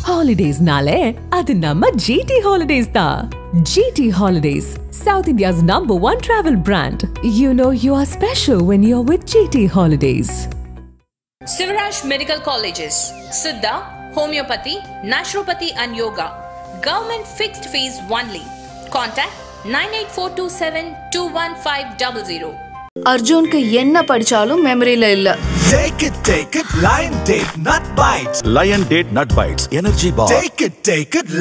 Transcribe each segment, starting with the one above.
Holidays nale, adu namma GT Holidays da. GT Holidays, South India's #1 travel brand. You know you are special when you're with GT Holidays. Sivaraj Medical Colleges, Siddha, Homeopathy, Naturopathy and Yoga. Government fixed fees only. Contact 98427 அர்ஜுனுக்கு என்ன படிச்சாலும் மெமரியில இல்ல. Take it, Lion Date Nut Bites. Lion Date Nut Bites, Energy Bar. Take it,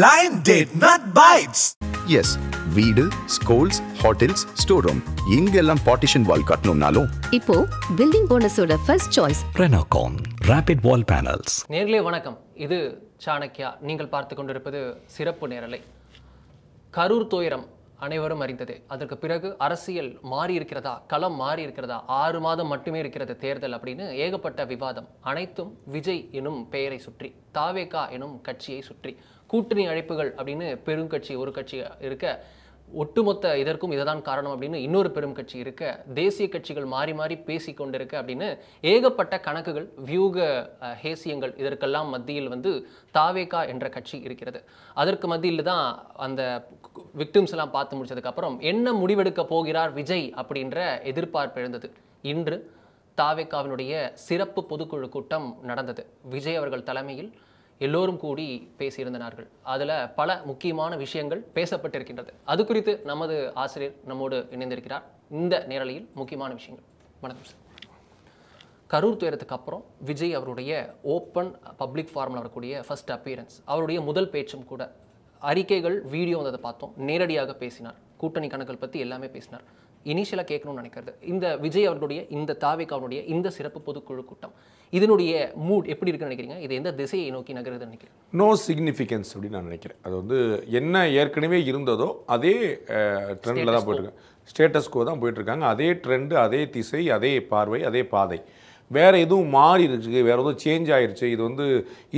Lion Date Nut Bites. Yes, வீடு, schools, hotels, store room இங்கெல்லாம் partition wall கட்டணும்னாலும் இப்போ building ஓனர்ஸோட first choice Renocon rapid wall panels. நேர்களே வணக்கம், இது சாணக்யா. நீங்கள் பார்த்து கொண்டிருப்பது சிறப்பு நேரலை. கரூர் துயரம் அனைவரும் அறிந்ததே. அதற்கு பிறகு அரசியல் மாறி இருக்கிறதா, களம் மாறி இருக்கிறதா, 6 மாதம் மட்டுமே இருக்கிறது தேர்தல் அப்படின்னு ஏகப்பட்ட விவாதம். அனைத்தும் விஜய் எனும் பெயரை சுற்றி, தாவேகா எனும் கட்சியை சுற்றி, கூட்டணி அழைப்புகள் அப்படின்னு பெருங்கட்சி ஒரு கட்சி இருக்க, ஒட்டுமொத்த இதற்கும் இதுதான் காரணம் அப்படின்னு இன்னொரு பெரும் கட்சி இருக்க, தேசிய கட்சிகள் மாறி மாறி பேசி கொண்டிருக்க அப்படின்னு ஏகப்பட்ட கணக்குகள், வியூக ஹேசியங்கள், இதற்கெல்லாம் மத்தியில் தாவேகா என்ற கட்சி இருக்கிறது. அதற்கு மத்தியில் தான் அந்த விக்டிம்ஸ் எல்லாம் பார்த்து முடிச்சதுக்கப்புறம் என்ன முடிவெடுக்க போகிறார் விஜய் அப்படின்ற எதிர்பார்ப்பு எழுந்தது. இன்று தாவேகாவினுடைய சிறப்பு பொதுக்குழு கூட்டம் நடந்தது. விஜய் அவர்கள் தலைமையில் எல்லோரும் கூடி பேசியிருந்தார்கள். அதில் பல முக்கியமான விஷயங்கள் பேசப்பட்டிருக்கின்றது. அது குறித்து நமது ஆசிரியர் நம்மோடு இணைந்திருக்கிறார். இந்த நேரலையில் முக்கியமான விஷயங்கள். வணக்கம் சார். கரூர் துயரத்துக்கு அப்புறம் விஜய் அவருடைய ஓப்பன் பப்ளிக் ஃபார்மில் வரக்கூடிய ஃபர்ஸ்ட் அப்பியரன்ஸ், அவருடைய முதல் பேச்சும் கூட, அறிக்கைகள் வீடியோ வந்ததை பார்த்தோம். நேரடியாக பேசினார், கூட்டணி கணக்குகள் பற்றி எல்லாமே பேசினார். இனிஷியலாக கேட்கணும்னு நினைக்கிறது, இந்த விஜய் அவர்களுடைய இந்த தாவேகாவுடைய இந்த சிறப்பு பொதுக்குழு கூட்டம், இதனுடைய மூட் எப்படி இருக்குன்னு நினைக்கிறீங்க? இது எந்த திசையை நோக்கி நகருதுன்னு நினைக்கிறேன்? நோ சிக்னிஃபிகன்ஸ் அப்படின்னு நான் நினைக்கிறேன். அது என்ன ஏற்கனவே இருந்ததோ அதே ட்ரெண்டில் தான் போயிட்டுருக்காங்க. ஸ்டேட்டஸ்கோ தான் போயிட்டுருக்காங்க. அதே ட்ரெண்டு, அதே திசை, அதே பார்வை, அதே பாதை. வேறு எதுவும் மாறிடுச்சு, வேறு எதுவும் சேஞ்ச் ஆகிடுச்சு. இது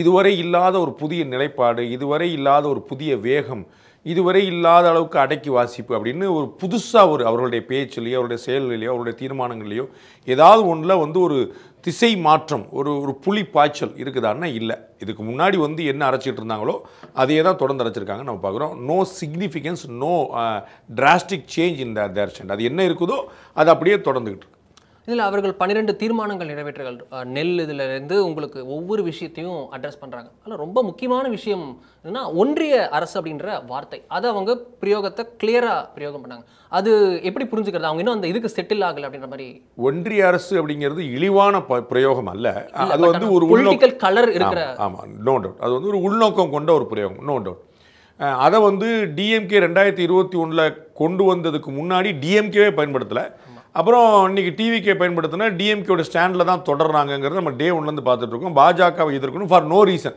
இதுவரை இல்லாத ஒரு புதிய நிலைப்பாடு, இதுவரை இல்லாத ஒரு புதிய வேகம், இதுவரை இல்லாத அளவுக்கு அடக்கி வாசிப்பு அப்படின்னு ஒரு புதுசாக அவர்களுடைய பேச்சிலையோ, அவருடைய செயல்களையோ, அவருடைய தீர்மானங்களையோ ஏதாவது ஒன்றில் ஒரு திசை மாற்றம், ஒரு புலி பாய்ச்சல் இருக்குதான்னா இல்லை. இதுக்கு முன்னாடி என்ன அரைச்சிட்டு இருந்தாங்களோ அதையே தான் தொடர்ந்து அரைச்சிருக்காங்க நம்ம பார்க்குறோம். No significance, no drastic change in their stand. அது என்ன இருக்குதோ அது அப்படியே தொடர்ந்துக்கிட்டு. இதில் அவர்கள் 12 தீர்மானங்கள் நிறைவேற்றுகள். நெல் இதிலிருந்து உங்களுக்கு ஒவ்வொரு விஷயத்தையும் அட்ரஸ் பண்ணுறாங்க. ஆனால் ரொம்ப முக்கியமான விஷயம் என்னன்னா, ஒன்றிய அரசு அப்படின்ற வார்த்தை, அதை அவங்க பிரயோகத்தை கிளியராக பிரயோகம் பண்ணாங்க. அது எப்படி புரிஞ்சுக்கிறது? அவங்க இன்னும் அந்த இதுக்கு செட்டில் ஆகலை அப்படின்ற மாதிரி. ஒன்றிய அரசு அப்படிங்கிறது இழிவான பிரயோகம் அல்ல. அது ஒரு பொலிட்டிக்கல் கலர் இருக்கிற. ஆமாம், நோ டவுட். அது ஒரு உள்நோக்கம் கொண்ட ஒரு பிரயோகம், நோ டவுட். அதை டிஎம்கே 2021 கொண்டு வந்ததுக்கு முன்னாடி டிஎம்கேவே பயன்படுத்தலை. அப்புறம் இன்றைக்கி டிவிக்கே பயன்படுத்தினா டிஎம்கேயோட ஸ்டாண்டில் தான் தொடர்றாங்கிறத நம்ம டே 1லேருந்து பார்த்துட்ருக்கோம். பாஜகவை எதிர்க்கணும் ஃபார் நோ ரீசன்.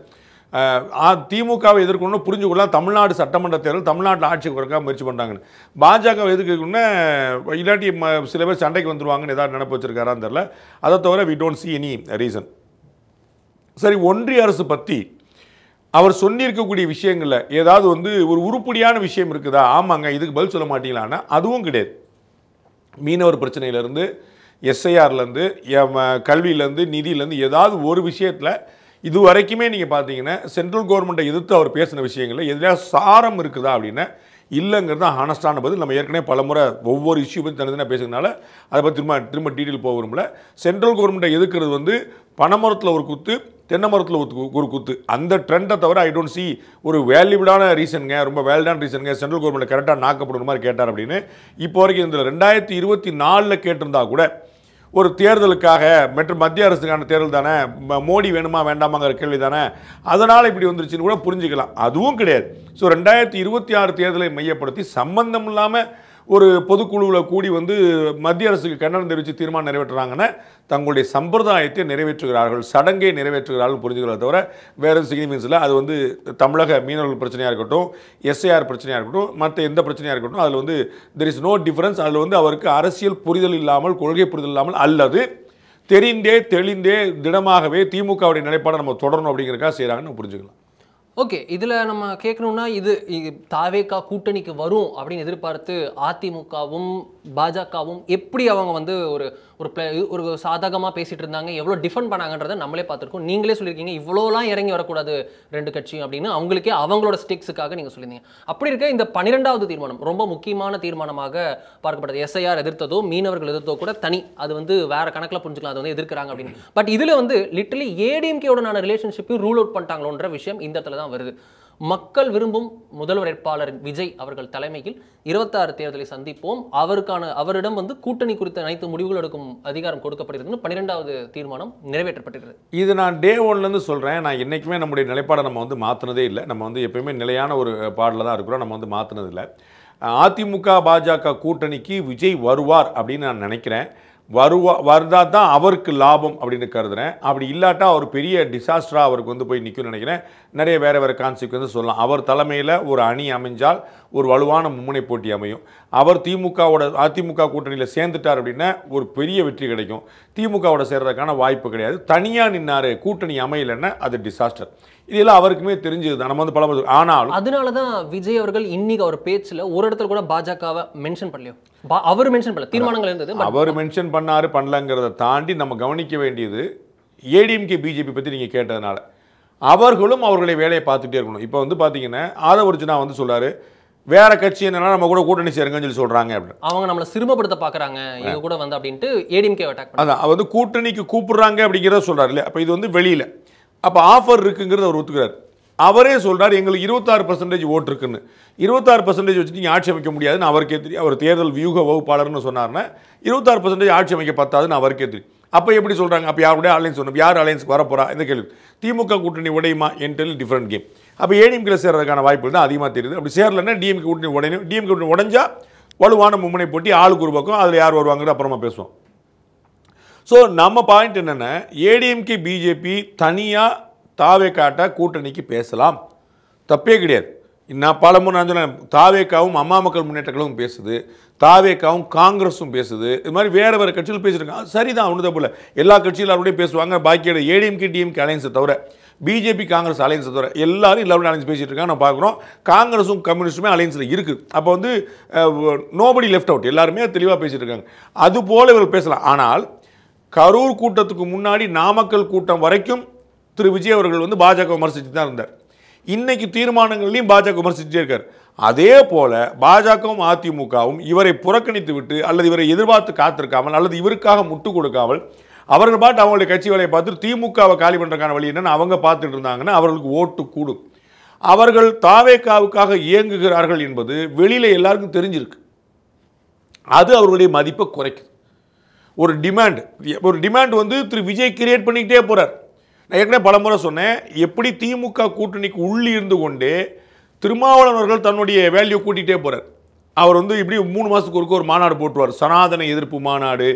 திமுகவை எதிர்க்கணும்னு புரிஞ்சுக்கொள்ளலாம். தமிழ்நாடு சட்டமன்ற தேர்தல், தமிழ்நாட்டில் ஆட்சி குறைக்க முயற்சி பண்ணுறாங்கன்னு. பாஜகவை எதிர்க்கணும்னா இல்லாட்டி சில பேர் சண்டைக்கு வந்துடுவாங்கன்னு ஏதாவது நினைப்பு வச்சுருக்காரான்னு தெரில. அதை தவிர we don't see any reason. சரி, ஒன்றிய அரசு பற்றி அவர் சொல்லியிருக்கக்கூடிய விஷயங்களில் ஏதாவது ஒரு உருப்படியான விஷயம் இருக்குதா? ஆமாங்க, இதுக்கு பதில் சொல்ல மாட்டீங்களான்னா அதுவும் கிடையாது. மீனவர் பிரச்சனையிலேருந்து, எஸ்ஐஆர்லேருந்து, கல்வியிலேருந்து, நிதியிலேருந்து ஏதாவது ஒரு விஷயத்தில் இது வரைக்குமே நீங்கள் பார்த்தீங்கன்னா சென்ட்ரல் கவர்மெண்ட்டை எதிர்த்து அவர் பேசின விஷயங்களில் எதிராக சாரம் இருக்குதா அப்படின்னா இல்லைங்கிறது தான் ஹானஸ்டான பதில். நம்ம ஏற்கனவே பலமுறை ஒவ்வொரு இஷ்யூ பற்றி தனித்தனியாக பேசுறதுனால அதை பற்றி திரும்ப டீட்டெயில் போக விரும்பல. சென்ட்ரல் கவர்மெண்ட்டை எதிர்க்கிறது பனைமரத்தில் ஒரு குத்து, தென்னை மரத்தில் ஒரு குத்து. அந்த ட்ரெண்டை தவிர ஐ டோன்ட் சி ஒரு வேல்யூபிளான ரீசனுங்க, ரொம்ப வேல்டான ரீசனுங்க சென்ட்ரல் கவர்மெண்ட் கரெக்டாக நாக்கப்படுற மாதிரி கேட்டார் அப்படின்னு இப்போ வரைக்கும் இந்த 2024 கேட்டிருந்தா கூட ஒரு தேர்தலுக்காக மத்திய அரசுக்கான தேர்தல் தானே, மோடி வேணுமா வேண்டாமாங்கிற கேள்வி தானே, அதனால் இப்படி வந்துருச்சுன்னு கூட புரிஞ்சுக்கலாம். அதுவும் கிடையாது. ஸோ 2026 தேர்தலை மையப்படுத்தி சம்பந்தம் இல்லாமல் ஒரு பொதுக்குழுவில் கூடி மத்திய அரசுக்கு கண்டனம் தெரிவித்து தீர்மானம் நிறைவேற்றுறாங்கன்னா தங்களுடைய சம்பிரதாயத்தை நிறைவேற்றுகிறார்கள், சடங்கை நிறைவேற்றுகிறார்கள் புரிஞ்சுக்கிறத தவிர வேறு சிக்னிஃபிகன்ஸ் இல்லை. அது தமிழக மீனவர்கள் பிரச்சனையாக இருக்கட்டும், எஸ்ஐஆர் பிரச்சனையாக இருக்கட்டும், மற்ற எந்த பிரச்சனையாக இருக்கட்டும், அதில் தெர் இஸ் நோ டிஃபரன்ஸ். அதில் அவருக்கு அரசியல் புரிதல் இல்லாமல், கொள்கை புரிதல் இல்லாமல், அல்லது தெரிந்தே தெளிந்தே திடமாகவே திமுகவுடைய நிலைப்பாடை நம்ம தொடரணும் அப்படிங்கிறக்காக செய்கிறாங்கன்னு புரிஞ்சுக்கலாம். ஓகே, இதில் நம்ம கேட்கணும்னா இது தாவேகா கூட்டணிக்கு வரும் அப்படின்னு எதிர்பார்த்து அதிமுகவும் பாஜகவும் எப்படி அவங்க வந்து ஒரு சாதகமாக பேசிட்டு இருந்தாங்க, எவ்வளோ டிஃபெண்ட் பண்ணாங்கன்றதை நம்மளே பார்த்துருக்கோம். நீங்களே சொல்லியிருக்கீங்க இவ்வளோலாம் இறங்கி வரக்கூடாது ரெண்டு கட்சியும் அப்படின்னு அவங்களுக்கே அவங்களோட ஸ்டேக்ஸுக்காக நீங்கள் சொல்லியிருந்தீங்க. அப்படி இருக்க இந்த 12வது தீர்மானம் ரொம்ப முக்கியமான தீர்மானமாக பார்க்கப்பட்டது. எஸ்ஐஆர் எதிர்த்ததோ மீனவர்கள் எதிர்த்தோ கூட தனி, அது வந்து வேற கணக்கில் புரிஞ்சுக்கலாம், அது வந்து எதிர்க்கிறாங்க அப்படின்னு. பட் இதில் வந்து லிட்டரலி ஏடிஎம்கேயோடனான ரிலேஷன்ஷிப்பையும் ரூல் அவுட் பண்ணிட்டாங்களோன்ற விஷயம் இந்த இடத்துல தான் வருது. மக்கள் விரும்பும் முதல்வர் வேட்பாளர் விஜய் அவர்கள் தலைமையில் 26 தேர்தலை சந்திப்போம், அவரிடம் வந்து கூட்டணி குறித்த அனைத்து முடிவுகள் எடுக்கும் அதிகாரம் கொடுக்கப்படுகிறது. 12வது தீர்மானம் நிறைவேற்றப்பட்டிருக்கிறது. இது நான் டே ஒன்லேருந்து சொல்கிறேன். நான் என்றைக்குமே நம்முடைய நிலைப்பாடை நம்ம வந்து மாற்றினதே இல்லை. நம்ம வந்து எப்பயுமே நிலையான ஒரு பாடலில் தான் இருக்கிறோம். நம்ம வந்து மாற்றினதில்லை. அதிமுக பாஜக கூட்டணிக்கு விஜய் வருவார் அப்படின்னு நான் நினைக்கிறேன். வருதா தான் அவருக்கு லாபம் அப்படின்னு கருதுறேன். அப்படி இல்லாட்டா அவர் பெரிய டிசாஸ்டராக அவருக்கு வந்து போய் நிற்கும்னு நினைக்கிறேன். நிறைய வேறு கான்சிக்வன்ஸ் சொல்லலாம். அவர் தலைமையில் ஒரு அணி அமைஞ்சால் ஒரு வலுவான மும்முனை போட்டி அமையும். அவர் அதிமுக கூட்டணியில் சேர்ந்துட்டார் அப்படின்னா ஒரு பெரிய வெற்றி கிடைக்கும். திமுகவோட சேர்றதுக்கான வாய்ப்பு கிடையாது. தனியாக நின்னார், கூட்டணி அமையலைன்னா அது டிசாஸ்டர். இதெல்லாம் அவருக்குமே தெரிஞ்சது. நம்ம வந்து பல ஆனாலும் அதனால தான் விஜய் அவர்கள் இன்னைக்கு அவர் பேச்சில் ஒரு இடத்துல கூட பாஜகவை மென்ஷன் பண்ணலையோ, அவர் மென்ஷன் பண்ணல, தீர்மானங்கள் இருந்தது, அவர் மென்ஷன் பண்ணலங்கிறத தாண்டி நம்ம கவனிக்க வேண்டியது ஏடிஎம்கே பிஜேபி பற்றி நீங்கள் கேட்டதுனால அவர்களும் அவர்களுடைய வேலையை பார்த்துட்டே இருக்கணும். இப்போ வந்து பார்த்தீங்கன்னா ஆதவர்ஜுனா வந்து சொல்றாரு வேற கட்சி என்னன்னா நம்ம கூட கூட்டணி சேருங்கன்னு சொல்லி சொல்றாங்க அப்படின்னு. அவங்க நம்மளை சிறுமப்படுத்த பார்க்குறாங்க இவங்க கூட வந்து அப்படின்ட்டு ஏடிஎம்கே அட்டாக் பண்ணாங்க. அதான் வந்து கூட்டணிக்கு கூப்பிடுறாங்க அப்படிங்கிறத சொல்றாரு இல்லையா. அப்போ இது வந்து வெளியில் அப்போ ஆஃபர் இருக்குங்கிறத அவர் ஒத்துக்கிறார். அவரே சொல்றாரு எங்களுக்கு 26% ஓட்டு இருக்குன்னு. 26% வச்சுட்டு நீங்கள் ஆட்சி அமைக்க முடியாதுன்னு அவருக்கே தெரியும். அவர் தேர்தல் வியூக வகுப்பாளர்னு சொன்னார்னா 26% ஆட்சி அமைக்க பத்தாதுன்னு அவருக்கே தெரியும். அப்போ எப்படி சொல்கிறாங்க? அப்போ யாருடைய அலைன்ஸ் சொன்னோம், யார் அலைன்ஸ்க்கு வரப்போறா இந்த கேள்வி. திமுக கூட்டணி உடையுமா என்டெல் டிஃப்ரெண்ட் கேம். அப்போ ஏடிஎம்கே சேர்றதுக்கான வாய்ப்புகள் தான் அதிகமாக தெரியுது. அப்படி சேரலைன்னா டிஎம்கே கூட்டணி உடையணும். டிஎம்கே கூட்டணி உடைஞ்சா வலுவான மும்முனை போட்டி, ஆளுக்கு ஒரு பக்கம், அதில் யார் வருவாங்கிறது அப்புறமா பேசுவோம். ஸோ நம்ம பாயிண்ட் என்னென்னா ஏடிஎம்கே பிஜேபி தனியாக தாவேக்காட்ட கூட்டணிக்கு பேசலாம், தப்பே கிடையாது. நான் பல முறை நான் சொன்னேன், தாவேக்காவும் அம்மா மக்கள் முன்னேற்ற கழகமும் பேசுது, தாவேக்காவும் காங்கிரஸும் பேசுது, இது மாதிரி வேறு கட்சிகள் பேசியிருக்காங்க. சரிதான், ஒன்று தப்பு இல்லை. எல்லா கட்சியும் அவருடைய பேசுவாங்க. பாக்கியோட ஏடிஎம்கே டிஎம்கே அலைன்ஸை தவிர, பிஜேபி காங்கிரஸ் அலைன்ஸை தவிர எல்லாரும் அலைன்ஸ் பேசிட்டு இருக்காங்க. நம்ம பார்க்குறோம் காங்கிரஸும் கம்யூனிஸ்ட்டுமே அலைன்ஸில் இருக்குது. அப்போ வந்து நோபடி லெஃப்ட் அவுட், எல்லாருமே தெளிவாக பேசிட்டு இருக்காங்க. அதுபோல் இவர்கள் பேசலாம். ஆனால் கரூர் கூட்டத்துக்கு முன்னாடி நாமக்கல் கூட்டம் வரைக்கும் திரு விஜய் அவர்கள் வந்து பாஜக விமர்சித்து தான் இருந்தார். இன்னைக்கு தீர்மானங்களையும் பாஜக விமர்சிச்சுட்டே இருக்கார். அதே போல பாஜகவும் அதிமுகவும் இவரை புறக்கணித்து விட்டு அல்லது இவரை எதிர்பார்த்து காத்திருக்காமல் அல்லது இவருக்காக முட்டு கொடுக்காமல் அவர்கள் பாட்டு அவங்களுடைய கட்சி வேலையை பார்த்து திமுகவை காலி பண்ணுறதுக்கான வழி என்னன்னு அவங்க பார்த்துட்டு இருந்தாங்கன்னா அவர்களுக்கு ஓட்டு கூடும். அவர்கள் தாவேகாவுக்காக இயங்குகிறார்கள் என்பது வெளியில் எல்லாருக்கும் தெரிஞ்சிருக்கு. அது அவர்களுடைய மதிப்பை குறைக்குது. ஒரு டிமாண்ட் வந்து திரு விஜய் கிரியேட் பண்ணிக்கிட்டே போகிறார். நான் ஏற்கனவே பல முறை சொன்னேன், எப்படி திமுக கூட்டணிக்கு உள்ளி இருந்து கொண்டே திருமாவளவர்கள் தன்னுடைய வேல்யூ கூட்டிகிட்டே போகிறார். அவர் வந்து இப்படி 3 மாதத்துக்கு ஒரு மாநாடு போட்டுருவார். சனாதன எதிர்ப்பு மாநாடு,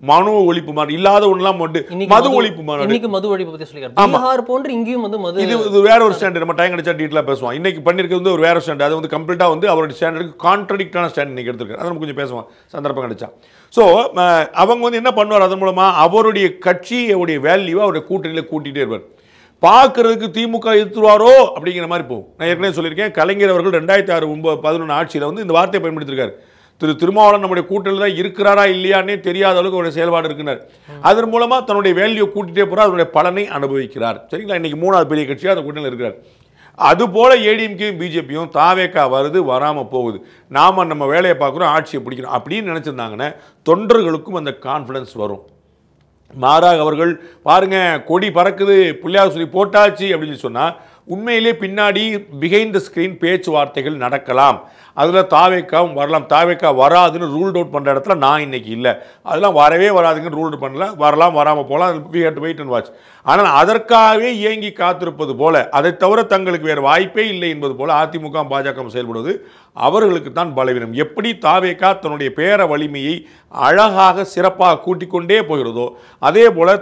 மனு ஒழிப்பு மாநாடு, இல்லாத ஒன்றெல்லாம் போட்டு மது ஒழிப்பு மாநாடு. இன்னைக்கு மது ஒழிப்பு பற்றி சொல்லியிருக்காரு போன்று இங்கேயும் வந்து மது. இது வேற ஒரு ஸ்டாண்டர்ட். நம்ம டைம் கிடைச்சா டீட்டெயிலாக பேசுவோம். இன்னைக்கு பண்ணியிருக்கிறது வந்து ஒரு வேற ஸ்டாண்டர்ட். அது வந்து கம்ப்ளீட்டாக வந்து அவருடைய ஸ்டாண்டர்டுக்கு கான்ட்ரடிக்டான ஸ்டாண்ட் இன்னைக்கு எடுத்துருக்காரு. அதை நம்ம கொஞ்சம் பேசுவோம் சந்தர்ப்பம் கிடைச்சா. ஸோ அவங்க வந்து என்ன பண்ணுவார், அதன் மூலமாக அவருடைய கட்சியோடைய வேல்யூவை அவருடைய கூட்டணியில் கூட்டிகிட்டே இருப்பார். பார்க்கறதுக்கு திமுக எதிர்த்துவாரோ அப்படிங்கிற மாதிரி போகும். நான் ஏற்கனவே சொல்லியிருக்கேன், கலைஞர் அவர்கள் 2006-11 ஆட்சியில் வந்து இந்த வார்த்தையை பயன்படுத்தியிருக்காரு. திருமாவளவன் நம்முடைய கூட்டணியில் தான் இருக்கிறாரா இல்லையானே தெரியாத அளவுக்கு அவருடைய செயல்பாடு இருக்கிறார். அதன் மூலமாக தன்னுடைய வேல்யூ கூட்டிகிட்டே போகிறார், அதனுடைய பலனை அனுபவிக்கிறார். சரிங்களா? இன்னைக்கு 3வது பெரிய கட்சியாக அந்த கூட்டணியில் இருக்கிறார். அதுபோல ஏடிஎம்கேயும் பிஜேபியும் தாவேக்கா வருது வராமல் போகுது, நாம் நம்ம வேலையை பார்க்குறோம், ஆட்சியை பிடிக்கணும் அப்படின்னு நினச்சிருந்தாங்கன்னா தொண்டர்களுக்கும் அந்த கான்ஃபிடன்ஸ் வரும். மாறாக அவர்கள் பாருங்க கொடி பறக்குது, புள்ளியாக சொல்லி போட்டாச்சு அப்படின்னு சொன்னால் உண்மையிலே பின்னாடி பிஹைண்ட் த ஸ்க்ரீன் பேச்சுவார்த்தைகள் நடக்கலாம். அதில் தாவேக்காவும் வரலாம். தாவேக்கா வராதுன்னு ரூல்ட் அவுட் பண்ணுற இடத்துல நான் இன்னைக்கு இல்லை. அதெல்லாம் வரவே வராதுன்னு ரூல்டு பண்ணல. வரலாம், வராமல் போகலாம். We have to wait and watch. ஆனால் அதற்காகவே இயங்கி காத்திருப்பது போல, அதை தவிர தங்களுக்கு வேறு வாய்ப்பே இல்லை என்பது போல அதிமுக பாஜக செயல்படுவது அவர்களுக்கு தான் பலவீனம். எப்படி தாவேக்கா தன்னுடைய பேர வலிமையை அழகாக சிறப்பாக கூட்டிக் கொண்டே போகிறதோ அதே போல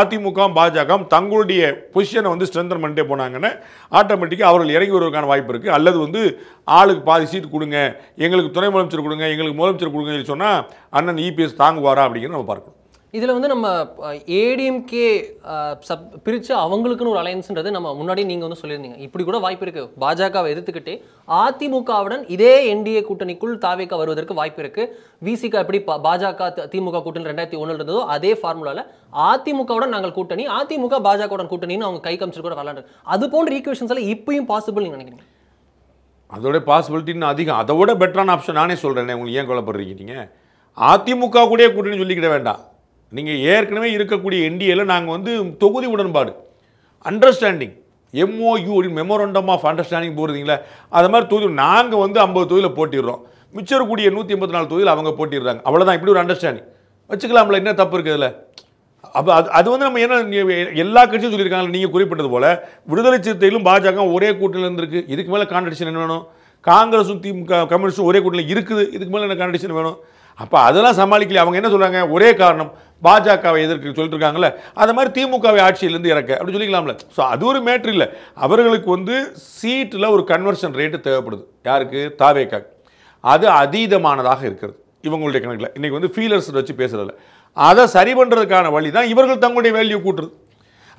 அதிமுக பாஜக தங்களுடைய பொசிஷனை வந்து ஸ்ட்ரென்தன் பண்ணிட்டே போனாங்கன்னா ஆட்டோமேட்டிக்காக அவர்கள் இறங்கி வருவதற்கான வாய்ப்பு இருக்குது. அல்லது வந்து ஆளுக்கு பாதி சீட்டு கொடுங்க, எங்களுக்கு துணை முதலமைச்சர் கொடுங்க, எங்களுக்கு முதலமைச்சர் கொடுங்கன்னு சொன்னால் அண்ணன் இபிஎஸ் தாங்குவாரா அப்படிங்கிறது நம்ம பார்க்கணும். இதில் வந்து நம்ம ஏடிஎம்கே பிரித்து அவங்களுக்குன்னு ஒரு அலையன்ஸ்ன்றது நம்ம முன்னாடி நீங்கள் வந்து சொல்லியிருந்தீங்க. இப்படி கூட வாய்ப்பு இருக்குது. பாஜகவை எதிர்த்துக்கிட்டே அதிமுகவுடன் இதே என்டிஏ கூட்டணிக்குள் தாவேகா வருவதற்கு வாய்ப்பு இருக்குது. விசிகா எப்படி பாஜக திமுக கூட்டணி 2001 இருந்ததோ அதே ஃபார்முலாவில் அதிமுகவுடன் நாங்கள் கூட்டணி, அதிமுக பாஜகவுடன் கூட்டணின்னு அவங்க கை காமிச்சு கூட விளாண்டு, அது போன்ற ஈக்குவேஷன்ஸ் எல்லாம் இப்பயும் பாசிபிள் நீங்கள் நினைக்கிறீங்க? அதோட பாசிபிலிட்டின்னு அதிகம். அதை விட பெட்டரான ஆப்ஷன் நானே சொல்கிறேன். உங்களுக்கு ஏன் கொல்லப்படுறீங்க? நீங்கள் அதிமுக கூட கூட்டணி சொல்லிக்கிட வேண்டாம். நீங்கள் ஏற்கனவே இருக்கக்கூடிய என்டிஏல நாங்கள் வந்து தொகுதி உடன்பாடு understanding MOU memorandum of understanding போடுறீங்களா, அது மாதிரி தொகுதி நாங்கள் வந்து 50 தொகுதியில் போட்டிடுறோம், மிச்சம் இருக்கக்கூடிய 184 தொகுதியில் அவங்க போட்டிடுறாங்க, அவ்வளோதான். இப்படி ஒரு அண்டர்ஸ்டாண்டிங் வச்சுக்கலாம்ல, என்ன தப்பு இருக்குது அதில்? அப்போ அது வந்து நம்ம என்ன எல்லா கட்சியும் சொல்லியிருக்காங்க. நீங்கள் குறிப்பிட்டது போல் விடுதலை சிறுத்தைகளும் பாஜக ஒரே கூட்டணியில் இருந்திருக்கு. இதுக்கு மேலே கான்ட்ரடிக்ஷன் என்ன வேணும்? காங்கிரஸும் திமுக கம்யூனிஸ்டும் ஒரே கூட்டணியில் இருக்குது. இதுக்கு மேலே என்ன கான்ட்ரடிக்ஷன் வேணும்? அப்போ அதெல்லாம் சமாளிக்கல. அவங்க என்ன சொல்கிறாங்க? ஒரே காரணம் பாஜகவை எதிர்க்கு சொல்லிட்டு இருக்காங்கல்ல, அது மாதிரி திமுகவை ஆட்சியிலேருந்து இறக்க அப்படி சொல்லிக்கலாம்ல. ஸோ அது ஒரு மேட்ரு இல்லை. அவர்களுக்கு வந்து சீட்டில் ஒரு கன்வர்ஷன் ரேட்டு தேவைப்படுது. யாருக்கு? தாவேகா. அது அதீதமானதாக இருக்கிறது இவங்களுடைய கணக்கில். இன்றைக்கி வந்து ஃபீலர்ஸ் வச்சு பேசுகிறதில்ல. அதை சரி பண்ணுறதுக்கான வழி தான் இவர்கள் தங்களுடைய வேல்யூ கூட்டுறது.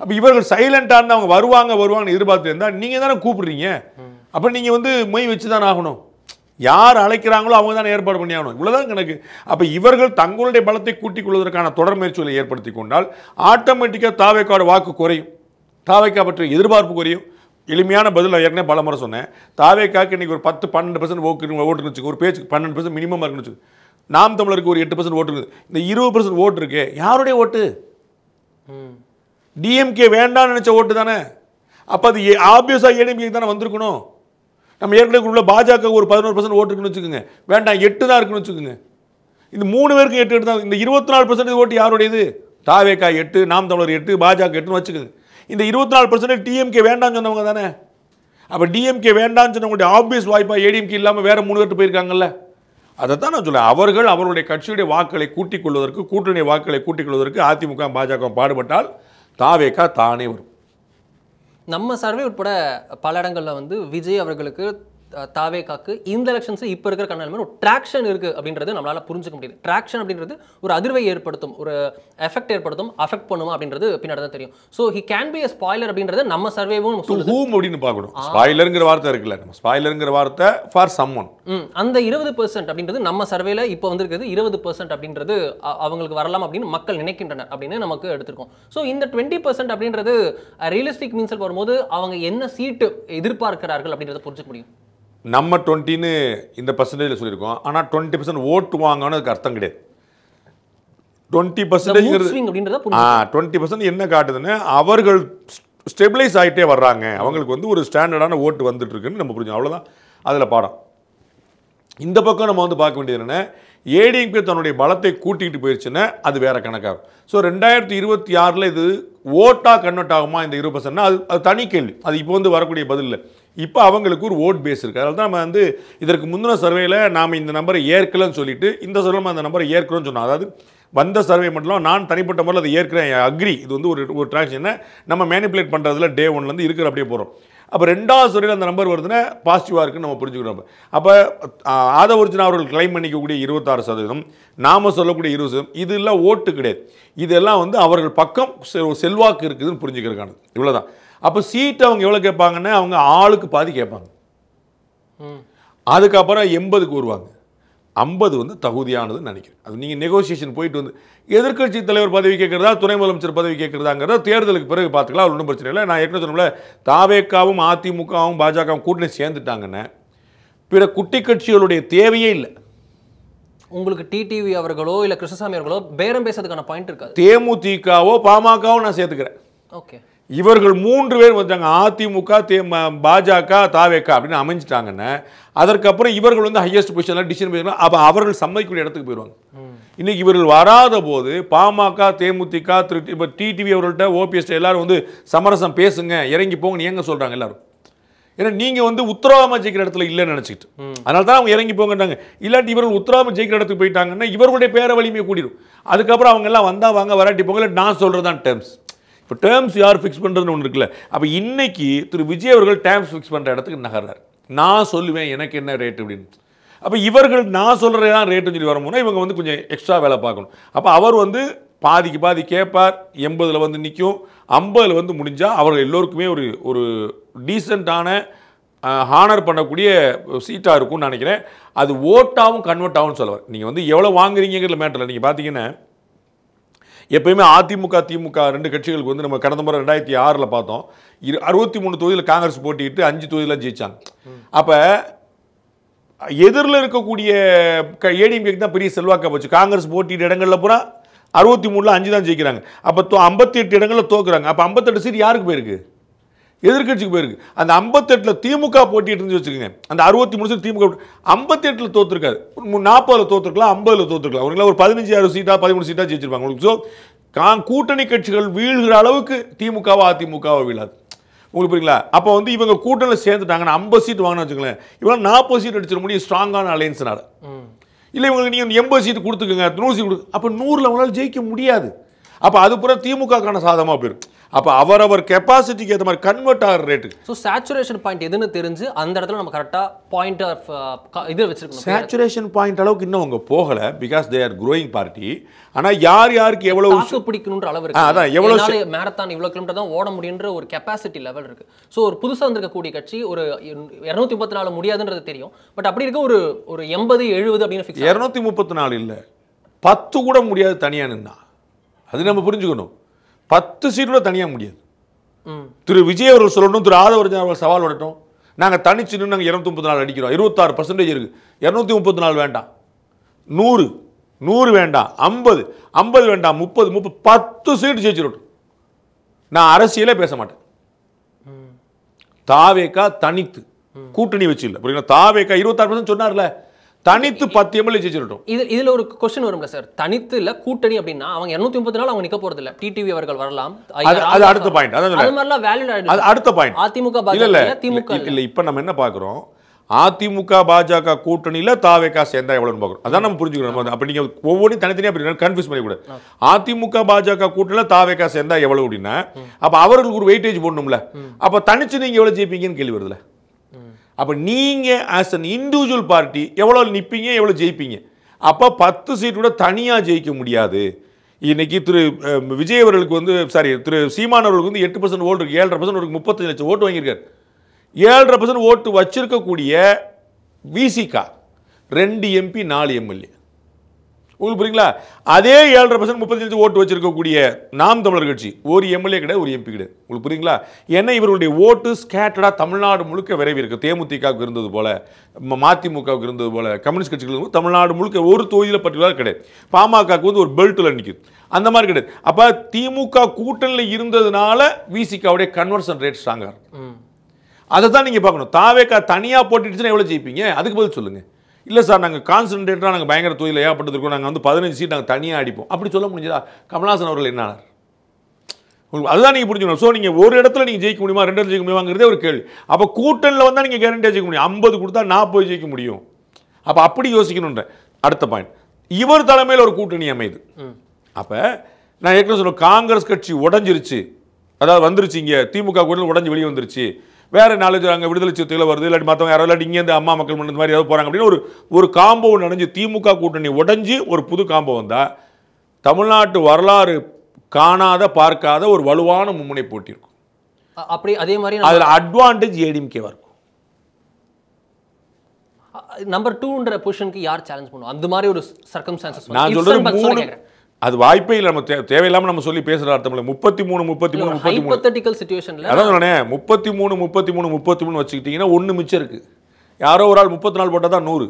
அப்போ இவர்கள் சைலண்டாக இருந்து அவங்க வருவாங்கன்னு எதிர்பார்த்து இருந்தால் நீங்கள் தானே கூப்பிடுறீங்க. அப்போ நீங்கள் வந்து மொய் வச்சு தான் ஆகணும். யார் அழைக்கிறாங்களோ அவங்க தான் ஏற்பாடு பண்ணி ஆகணும். இவ்வளோதான் கணக்கு. அப்போ இவர்கள் தங்களுடைய பலத்தை கூட்டிக் கொள்வதற்கான தொடர் முயற்சிகளை ஏற்படுத்தி கொண்டால் ஆட்டோமேட்டிக்காக தாவேக்காவோட வாக்கு குறையும், தாவேக்கா பற்றிய எதிர்பார்ப்பு குறையும். எளிமையான பதில் ஏற்கனவே பல முறை சொன்னேன். தாவேக்காக்கு இன்றைக்கி ஒரு 10-12% ஓட்டுன்னு வச்சுக்கோ, ஒரு பேச்சுக்கு 12% மினிமம் இருக்குன்னு வச்சுக்கோ. நாம் தமிழருக்கு ஒரு 8% ஓட்டு இருக்குது. இந்த 20% ஓட்டு இருக்கு, யாருடைய ஓட்டு? டிஎம்கே வேண்டாம்னு நினைச்ச ஓட்டு தானே. அப்போ அது ஆப்வியஸாக ஏடிஎம்கே தானே வந்திருக்கணும். நம்ம ஏற்கனவே உள்ள பாஜக ஒரு 11% ஓட்டு இருக்குன்னு வச்சுக்கோங்க, வேண்டாம் 8 தான் இருக்குன்னு வச்சுக்கோங்க. இந்த 3 பேருக்கு 8 தான். இந்த 24% ஓட்டு யாருடையது? தாவேகா 8, நாம் தமிழர் 8, பாஜக 8ன்னு வச்சுக்கோங்க. இந்த 24% டிஎம்கே வேண்டாம்னு சொன்னவங்க தானே. அப்போ டிஎம்கே வேண்டாம்னு சொன்னவங்களுடைய ஆப்வியஸ் வாய்ப்பாக ஏடிஎம்கே இல்லாமல் வேறு 3 பேர் போயிருக்காங்கல்ல. அதை தான் நான் சொல்லுவேன். அவர்கள் அவருடைய கட்சியுடைய வாக்களை கூட்டிக் கொள்வதற்கு, கூட்டணி வாக்களை கூட்டிக் கொள்வதற்கு அதிமுக பாஜக பாடுபட்டால் தாவேகா தானே வரும். நம்ம சர்வே உட்பட பல இடங்களில் வந்து விஜய் அவர்களுக்கு தாவேகாக்கு இந்த எலெக்ஷன்ஸ் இப்போ இருக்கிற கண்ணாலுமே ஒரு ட்ராக்ஷன் இருக்குது அப்படின்றது நம்மளால் புரிஞ்சுக்க முடியுது. ட்ராக்ஷன் அப்படின்றது ஒரு அதிர்வை ஏற்படுத்தும், ஒரு எஃபெக்ட் ஏற்படுத்தும், அஃபெக்ட் பண்ணுமா அப்படின்றது பின்னாடி தான் தெரியும். So he can be a spoiler அப்படின்றது நம்ம சர்வேவும் ஹூம் அப்படின்னு பார்க்கணும். ஸ்பாய்லருங்கிற வார்த்தை இருக்குல்ல, நம்ம ஸ்பாய்லருங்கிற வார்த்தை ஃபார் சம்ஒன். அந்த 20% அப்படின்றது நம்ம சர்வேல இப்போ வந்திருக்கிறது 20% அப்படின்றது அவங்களுக்கு வரலாம் அப்படின்னு மக்கள் நினைக்கின்றனர் அப்படின்னு நமக்கு எடுத்திருக்கோம். ஸோ இந்த 20% அப்படின்றது ரியலிஸ்டிக் மீன்ஸில் வரும்போது அவங்க என்ன சீட்டு எதிர்பார்க்கிறார்கள் அப்படின்றத புரிஞ்சுக்க முடியும். நம்ம 20ன்னு இந்த பர்சன்டேஜில் சொல்லியிருக்கோம். ஆனால் 20% ஓட்டு வாங்கன்னு அதுக்கு அர்த்தம் கிடையாது. 20% என்ன காட்டுதுன்னு அவர்கள் ஸ்டெபிளைஸ் ஆகிட்டே வர்றாங்க, அவங்களுக்கு வந்து ஒரு ஸ்டாண்டர்டான ஓட்டு வந்துட்டு இருக்குன்னு நம்ம புரிஞ்சோம். அவ்வளோதான் அதில் பாடம். இந்த பக்கம் நம்ம வந்து பார்க்க வேண்டியது என்னென்னா, ஏடிஎம்கே தன்னுடைய பலத்தை கூட்டிகிட்டு போயிடுச்சுன்னா அது வேற கணக்காகும். ஸோ 2026 இது ஓட்டாக கன்வெர்ட் ஆகுமா இந்த 20%? அது தனி கேள்வி. அது இப்போ வந்து வரக்கூடிய பதில் இல்லை. இப்போ அவங்களுக்கு ஒரு ஓட் பேஸ் இருக்குது. அதனால தான் நம்ம வந்து இதற்கு முந்தின சர்வேயில் நாம் இந்த நம்பரை ஏற்கலன்னு சொல்லிட்டு இந்த சர்வேல அந்த நம்பரை ஏற்கிறோன்னு சொன்னோம். அதாவது வந்த சர்வே மட்டும் நான் தனிப்பட்ட முறையில் அதை ஏற்கிறேன், அக்ரி. இது வந்து ஒரு ட்ரான்சாக்ஷன் நம்ம மேனிப்புலேட் பண்ணுறதுல டே 1லேருந்து இருக்கிற அப்படியே போகிறோம். அப்போ 2வது சர்வேல அந்த நம்பர் வருதுன்னா பாசிட்டிவாக இருக்குன்னு நம்ம புரிஞ்சுக்கிறோம். அப்போ ஆதவர்ஜுனா அவர்கள் கிளைம் பண்ணிக்கக்கூடிய 26%, நாம் சொல்லக்கூடிய 20%, இதெல்லாம் ஓட்டு கிடையாது. இதெல்லாம் வந்து அவர்கள் பக்கம் செல்வாக்கு இருக்குதுன்னு புரிஞ்சுக்கிறதுக்கானது. இவ்வளோதான். அப்போ சீட்டு அவங்க எவ்வளோ கேட்பாங்கன்னா அவங்க ஆளுக்கு பாதி கேட்பாங்க. அதுக்கப்புறம் 80க்கு வருவாங்க. 50 வந்து தகுதியானதுன்னு நினைக்கிறேன். அது நீங்கள் நெகோசியேஷன் போயிட்டு வந்து எதிர்க்கட்சி தலைவர் பதவி கேட்குறதா, துணை முதலமைச்சர் பதவி கேட்குறதாங்கிறத தேர்தலுக்கு பிறகு பார்த்துக்கலாம். அது ஒன்றும் பிரச்சனை இல்லை. நான் ஏற்கனவே சொன்னோம்ல, தாவேக்காவும் அதிமுகவும் பாஜகவும் கூட்டணி சேர்ந்துட்டாங்கன்னா பிற குட்டி கட்சிகளுடைய தேவையே இல்லை. உங்களுக்கு டிடிவி அவர்களோ இல்லை கிருஷ்ணசாமி அவர்களோ பேரம் பேசுறதுக்கான பாயிண்ட் இருக்காது. தேமுதிகவோ பாமகவோ நான் சேர்த்துக்கிறேன். ஓகே, இவர்கள் 3 பேர் வந்தாங்க, அதிமுக பாஜக தாவேக்கா அப்படின்னு அமைஞ்சிட்டாங்கன்னா அதற்கப்புறம் இவர்கள் வந்து ஹையஸ்ட் பொசிஷனில் டிசிஷன் போயிருக்காங்க. அப்போ அவர்கள் சம்மதிக்கூடிய இடத்துக்கு போயிடுவாங்க. இன்னைக்கு இவர்கள் வராத போது பாமக தேமுதிக இப்போ டிடிவி அவர்கள்ட்ட ஓபிஎஸ் எல்லாரும் வந்து சமரசம் பேசுங்க, இறங்கி போங்கன்னு ஏங்க சொல்கிறாங்க எல்லாரும்? ஏன்னா நீங்கள் வந்து உத்தரவாதமாக ஜெயிக்கிற இடத்துல இல்லைன்னு நினச்சிக்கிட்டு அதனால தான் அவங்க இறங்கி போங்கட்டாங்க. இல்லாட்டி இவர்கள் உத்தரவாதமாக ஜெயிக்கிற இடத்துக்கு போயிட்டாங்கன்னா இவர்களுடைய பேர வலிமையை கூடிடும். அதுக்கப்புறம் அவங்க எல்லாம் வந்தால் வாங்க, வராட்டி போங்க. இல்லை நான் சொல்கிறது தான் டேர்ம்ஸ். இப்போ டேர்ம்ஸ் யார் ஃபிக்ஸ் பண்ணுறதுன்னு ஒன்று இருக்குல்ல. அப்போ இன்னைக்கு திரு விஜய் அவர்கள் டேர்ம்ஸ் ஃபிக்ஸ் பண்ணுற இடத்துக்கு நகர்றார். நான் சொல்லுவேன் எனக்கு என்ன ரேட் அப்படின்னு. அப்போ இவர்கள் நான் சொல்கிறதான் ரேட்டுன்னு சொல்லி வரும்போது இவங்க வந்து கொஞ்சம் எக்ஸ்ட்ரா வேலை பார்க்கணும். அப்போ அவர் வந்து பாதிக்கு பாதி கேட்பார், 80 வந்து நிற்கும், 50 வந்து முடிஞ்சால் அவர்கள் எல்லோருக்குமே ஒரு டீசெண்டான ஹானர் பண்ணக்கூடிய சீட்டாக இருக்கும்னு நினைக்கிறேன். அது ஓட்டாகவும் கன்வெர்ட் ஆகும்னு சொல்லுவார். நீங்கள் வந்து எவ்வளோ வாங்குறீங்கிற மேட்டரில் நீங்கள் பார்த்தீங்கன்னா எப்பயுமே அதிமுக திமுக 2 கட்சிகளுக்கு வந்து நம்ம கடந்த முறை 2006 பார்த்தோம். 63 தொகுதியில் காங்கிரஸ் போட்டிட்டு 5 தொகுதியில் ஜெயிச்சாங்க. அப்போ எதிரில் இருக்கக்கூடிய ஏடிஎம்கேக்கு தான் பெரிய செல்வாக்கா போச்சு. காங்கிரஸ் போட்டியிட்ட இடங்களில் பூரா 63ல் 5 தான் ஜெயிக்கிறாங்க. அப்போ 58 இடங்களில் தோக்குறாங்க. அப்போ 58 சீட் யாருக்கு போயிருக்கு? எதிர்கட்சிக்கு போயிருக்கு. அந்த 58ல் திமுக போட்டிட்டு இருந்து வச்சுக்கோங்க. அந்த 63 சீட் திமுக 58ல் தோத்துருக்காது, 40ல் தோத்துருக்கலாம், 50ல் தோத்துருக்கலாம். அவங்கள ஒரு 15 சீட்டா 13 சீட்டா ஜெயிச்சிருப்பாங்க. உங்களுக்கு ஸோ கூட்டணி கட்சிகள் வீழ்கிற அளவுக்கு திமுகவோ அதிமுகவோ வீழாது. உங்களுக்கு புரியுங்களா? அப்போ வந்து இவங்க கூட்டணியில் சேர்ந்துட்டாங்கன்னா 50 சீட் வாங்கினா வச்சுக்கோங்களேன், இவங்க 40 சீட் அடிச்சிட முடியும் ஸ்ட்ராங்கான அலையன்ஸ்னால. இல்லை இவங்களுக்கு நீங்கள் 80 சீட் கொடுத்துக்குங்க, 100 சீட் கொடுத்து, அப்போ 100ல் அவங்களால ஜெயிக்க முடியாது. அப்போ அது பூரா திமுகக்கான சாதமாக போயிடும். அப்போ அவரவர் கெப்பாசிட்டிக்கு ஏற்ற மாதிரி கன்வெர்ட் ஆகிற ரேட்டு. ஸோ சேச்சுரேஷன் பாயிண்ட் எதுன்னு தெரிஞ்சு அந்த இடத்துல நம்ம கரெக்டாக பாயிண்ட் ஆஃப் இது வச்சிருக்கணும். சேச்சுரேஷன் பாயிண்ட் அளவுக்கு இன்னும் அவங்க போகலை, because they are growing party. ஆனால் யாருக்கு எவ்வளவு பிடிக்கணுன்ற அளவு இருக்கு. அதான் எவ்வளவு மேரத்தான் இவ்வளோ கிலோமீட்டர் தான் ஓட முடியுன்ற ஒரு கெப்பாசிட்டி லெவல் இருக்கு. ஸோ ஒரு புதுசாக வந்திருக்கக்கூடிய கட்சி ஒரு 234 முடியாதுன்றது தெரியும். பட் அப்படி இருக்க ஒரு 80 70 அப்படின்னு ஃபிக்ஸ். 234 இல்லை, 10 கூட முடியாது தனியாக நின்னா. அது நம்ம புரிஞ்சுக்கணும். 10 சீட்டோட தனியாக முடியாது. திரு விஜய் அவர்கள் சொல்லணும், திரு ஆதவர்ஜன் அவர்கள் சவால் விடட்டும். நாங்கள் தனிச்சு நின்று நாங்கள் 234 அடிக்கிறோம், 26% இருக்கு, 234 வேண்டாம், 100 வேண்டாம், 50 வேண்டாம், 30 10 சீட்டு ஜெயிச்சிடட்டும். நான் அரசியலே பேச மாட்டேன். தாவேகா தனித்து கூட்டணி வச்சு இல்லை புரியுங்களா? தாவேகா 26% சொன்னார்ல, தனித்து 10 எம்எல்ஏ ஜெயிச்சிடட்டும். இதுல ஒரு क्वेश्चन வரும்ல சார், தனித்து இல்ல கூட்டணி அப்படின்னா அவங்க 234 அவங்க நிக்க போறது இல்ல, டிடிவி அவர்கள் வரலாம். அது அடுத்த பாயிண்ட். அது மாதிரிலாம் வேலிட் ஆயிடுது. அது அடுத்த பாயிண்ட். அதிமுக பாஜக திமுக இல்ல, இப்போ நம்ம என்ன பார்க்குறோம், அதிமுக பாஜக கூட்டணியில் தாவேகா சேர்ந்தா எவ்வளோன்னு பார்க்குறோம். அதான் நம்ம புரிஞ்சுக்கணும். அப்போ நீங்கள் ஒவ்வொன்றையும் தனித்தனியாக அப்படி கன்ஃபியூஸ் பண்ணிக்கூடாது. அதிமுக பாஜக கூட்டணியில் தாவேகா சேர்ந்தா எவ்வளோ அப்படின்னா அப்போ அவர்களுக்கு ஒரு வெயிட்டேஜ் போடணும்ல. அப்போ தனிச்சு நீங்கள் எவ்வளோ ஜெயிப்பீங்கன்னு கேள்வி வருதுல்ல. அப்போ நீங்கள் ஆஸ் அன் இண்டிவிஜுவல் பார்ட்டி எவ்வளோ நிற்பீங்க, எவ்வளோ ஜெயிப்பீங்க. அப்போ 10 சீட்டோட தனியாக ஜெயிக்க முடியாது. இன்னைக்கு திரு விஜய் அவர்களுக்கு வந்து திரு சீமான் அவர்களுக்கு வந்து 8% ஓட்டு இருக்கு, 7.5% ஒரு 35 லட்சம் ஓட்டு வாங்கியிருக்காரு. 7.5% ஓட்டு வச்சிருக்கக்கூடிய விசிகா 2 எம்பி 4 எம்எல்ஏ. உங்களுக்கு புரியுங்களா? அதே 7.5% 35 லட்சம் ஓட்டு வச்சிருக்கக்கூடிய நாம் தமிழர் கட்சி ஒரு எம்எல்ஏ கிடையாது, ஒரு எம்பி கிடையாது. உங்களுக்கு புரியுங்களா? ஏன்னா இவருடைய ஓட்டு ஸ்கேட்டடாக தமிழ்நாடு முழுக்க விரைவி இருக்கு. தேமுதிகவுக்கு இருந்தது போல, மதிமுகவுக்கு இருந்தது போல, கம்யூனிஸ்ட் கட்சிகளுக்கு தமிழ்நாடு முழுக்க ஒரு தொகுதியில் பர்டிகுலர் கிடையாது. பாமகவுக்கு வந்து ஒரு பெல்ட்டில் நிற்குது, அந்த மாதிரி கிடையாது. அப்போ திமுக கூட்டணியில் இருந்ததுனால விசிகாவுடைய கன்வர்ஷன் ரேட் ஸ்ட்ராங்காக இருக்கு. அதை தான் நீங்கள் பார்க்கணும். தாவேக்கா தனியாக போட்டுச்சுன்னா எவ்வளோ ஜெயிப்பீங்க, அதுக்கு பதில் சொல்லுங்கள். இல்லை சார் நாங்கள் கான்சன்ட்ரேட்டாக நாங்கள் பயங்கர தொழில் ஏற்பட்டுருக்கோம், நாங்கள் வந்து 15 சீட் நாங்கள் தனியாக அடிப்போம், அப்படி சொல்ல முடிஞ்சதா? கமல்ஹாசன் அவர்கள் என்ன ஆனார்? உங்களுக்கு அதுதான் நீங்கள் புரிஞ்சுக்கணும். ஸோ நீங்கள் ஒரு இடத்துல நீங்கள் ஜெயிக்க முடியுமா, 2 இடத்துல ஜெயிக்க முடியுமாங்கிறதே ஒரு கேள்வி. அப்போ கூட்டணியில் வந்தால் நீங்கள் கேரண்டியாக ஜெயிக்க முடியும், 50 கொடுத்தா 40 ஜெயிக்க முடியும். அப்போ அப்படி யோசிக்கணுன்ற அடுத்த பாயிண்ட். இவர் தலைமையில் ஒரு கூட்டணி அமையுது. அப்போ நான் ஏற்கனவே சொல்லுவேன், காங்கிரஸ் கட்சி உடஞ்சிருச்சு, அதாவது வந்துருச்சு, இங்கே திமுக கூட்டணி உடஞ்சி வெளியே வந்துருச்சு, வேறு 4 அங்கே விடுதலை சிறுத்தைகள் வருது, இல்லாட்டி மற்றவங்க யாரோ, இல்லாட்டி இங்கேருந்து அம்மா மக்கள் முன்னே மாதிரி ஏதாவது போகிறாங்க அப்படின்னு ஒரு காம்போ நடந்து திமுக கூட்டணி உடஞ்சி ஒரு புது காம்போ வந்தால் தமிழ்நாட்டு வரலாறு காணாத பார்க்காத ஒரு வலுவான மும்முனை போட்டி இருக்கும். அப்படி அதே மாதிரி அதில் அட்வான்டேஜ் ஏடிஎம்கேவா இருக்கும். நம்பர் 2ன்ற பொசிஷனுக்கு யார் சேலஞ்ச் பண்ணுவோம்? அந்த மாதிரி ஒரு சர்க்கம்ஸ்டான்சஸ் நான் சொல்றது 3 அது வாய்ப்பே இல்லை. நம்ம தேவையில்லாமல் நம்ம சொல்லி பேசுகிற அர்த்தம் இல்லை. 33 ஹைபோதெட்டிக்கல் சிச்சுவேஷன்ல அதான் சொன்னேன், 33 வச்சுக்கிட்டீங்கன்னா 1 மிச்சம் இருக்கு. யாரோ ஒரு ஆள் 34 போட்டால் தான் 100.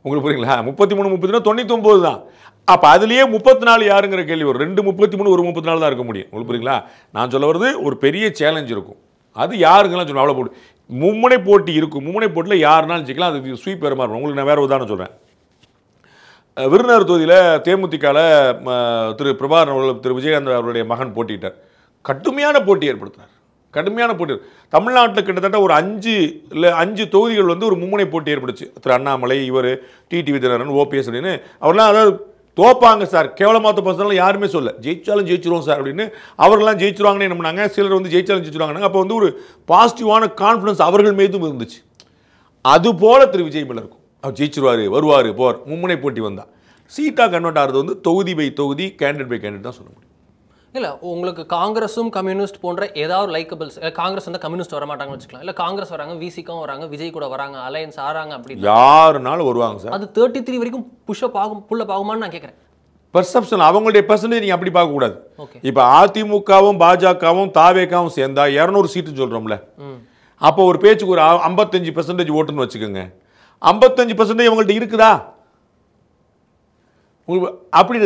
உங்களுக்கு புரியுங்களா? 33 99 தான். அப்போ அதுலேயே 34 யாருங்கிற கேள்வி வரும். 2 33 ஒரு 34 தான் இருக்க முடியும். உங்களுக்கு புரியுங்களா? நான் சொல்ல வருது ஒரு பெரிய சேலஞ்ச் இருக்கும். அது யாருங்கெல்லாம் சொல்லுவேன், அவ்வளோ போட்டு மும்முனை போட்டி இருக்கும். மும்முனை போட்டியில் யாருனாலும் ஜெயிக்கலாம். அது ஸ்வீப் வேறு மாதிரி. உங்களுக்கு நான் வேறு உதாரணம் சொல்கிறேன். விருதுநகர் தொகுதியில் தேமுதிகவில் திரு பிரபாகரன் அவர்கள், திரு விஜயகாந்த் அவருடைய மகன் போட்டியிட்டார். கடுமையான போட்டி ஏற்படுத்தினார். கடுமையான போட்டி. தமிழ்நாட்டில் கிட்டத்தட்ட ஒரு 5 தொகுதிகள் வந்து ஒரு மும்முனை போட்டி ஏற்படுச்சு. திரு அண்ணாமலை, இவர் டிடிவி தினகரன், ஓபிஎஸ் அப்படின்னு அவர்லாம் அதாவது தோப்பாங்க சார், கேவலமாக தோப்பாங்க யாருமே சொல்ல, ஜெயிச்சாலும் ஜெயிச்சிருவோம் சார் அப்படின்னு. அவர்கள்லாம் ஜெயிச்சிருவாங்கன்னு என்ன பண்ணாங்க, சிலர் வந்து ஜெயிச்சாலும் ஜெயிச்சிருவாங்க. அப்போ வந்து ஒரு பாசிட்டிவான கான்ஃபிடன்ஸ் அவர்கள் மீதும் இருந்துச்சு. அதுபோல் திரு விஜய் மேலே இருக்கும், அவர் ஜெயிச்சிருவார், வருவார், போவார். மும்முனை போட்டி வந்தால் சீட்டாக கன்வெர்ட் ஆகிறது வந்து தொகுதி பை தொகுதி, கேண்டிடேட் பை கேண்டிடேட் தான் சொல்ல முடியும். இல்லை உங்களுக்கு காங்கிரஸும் கம்யூனிஸ்ட் போன்ற ஏதாவது லைக்கபிள்ஸ், காங்கிரஸ் வந்து கம்யூனிஸ்ட் வர மாட்டாங்கன்னு வச்சுக்கலாம், இல்லை காங்கிரஸ் வராங்க, விசிக்கும் வராங்க, விஜய் கூட வராங்க, அலையன்ஸ் ஆறாங்க அப்படின்னு யாருனாலும் வருவாங்க சார். அது 33 வரைக்கும் புஷ்அப் ஆகும், புல்லப் ஆகுமான்னு நான் கேட்குறேன். பெர்செப்ஷன், அவங்களுடைய பெர்சன்டேஜ் நீங்கள் அப்படி பார்க்கக்கூடாது. இப்போ அதிமுகவும் பாஜகவும் தாவேக்காவும் சேர்ந்தா 200 சீட்டு சொல்கிறோம்ல, அப்போ ஒரு பேச்சுக்கு ஒரு 55% ஓட்டுன்னு வச்சுக்கோங்க. 55% இவங்கள்ட்ட இருக்குதா அப்படி?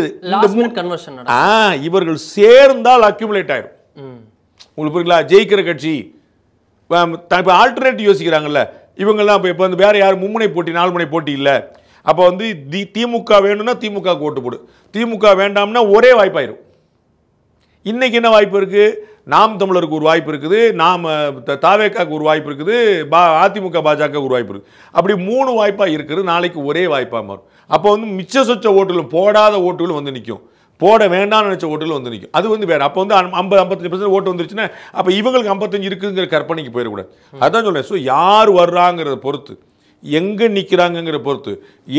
இவர்கள் சேர்ந்தால் அக்யூமுலேட் ஆயிரும். உங்களுக்கு புரியுங்களா? ஜெயிக்கிற கட்சி இப்போ ஆல்டர்னேட்டிவ் யோசிக்கிறாங்கல்ல இவங்கெல்லாம். இப்போ வந்து வேற யாரும் மும்முனை போட்டி 4 முனை போட்டி இல்லை. அப்போ வந்து திமுக வேணும்னா திமுக ஓட்டு போடு, திமுக வேண்டாம்னா ஒரே வாய்ப்பாயிரும். இன்னைக்கு என்ன வாய்ப்பு இருக்கு? நாம் தமிழருக்கு ஒரு வாய்ப்பு இருக்குது, நாம் தாவேக்காக்கு ஒரு வாய்ப்பு இருக்குது, அதிமுக பாஜக ஒரு வாய்ப்பு இருக்குது. அப்படி 3 வாய்ப்பாக இருக்குது. நாளைக்கு ஒரே வாய்ப்பாக மாறும். அப்போ வந்து மிச்ச சொச்ச ஓட்டுகளும் போடாத ஓட்டுகளும் வந்து நிற்கும், போட வேண்டாம்னு நினச்ச ஓட்டுகளும் வந்து நிற்கும். அது வந்து வேறு. அப்போ வந்து 50-55% ஓட்டு வந்துருச்சுன்னா அப்போ இவங்களுக்கு 55 இருக்குங்கிற கற்பனைக்கு போயிடக்கூடாது. அதுதான் சொல்கிறேன். ஸோ யார் வர்றாங்கிறத பொறுத்து, எங்கே நிற்கிறாங்கிற பொறுத்து,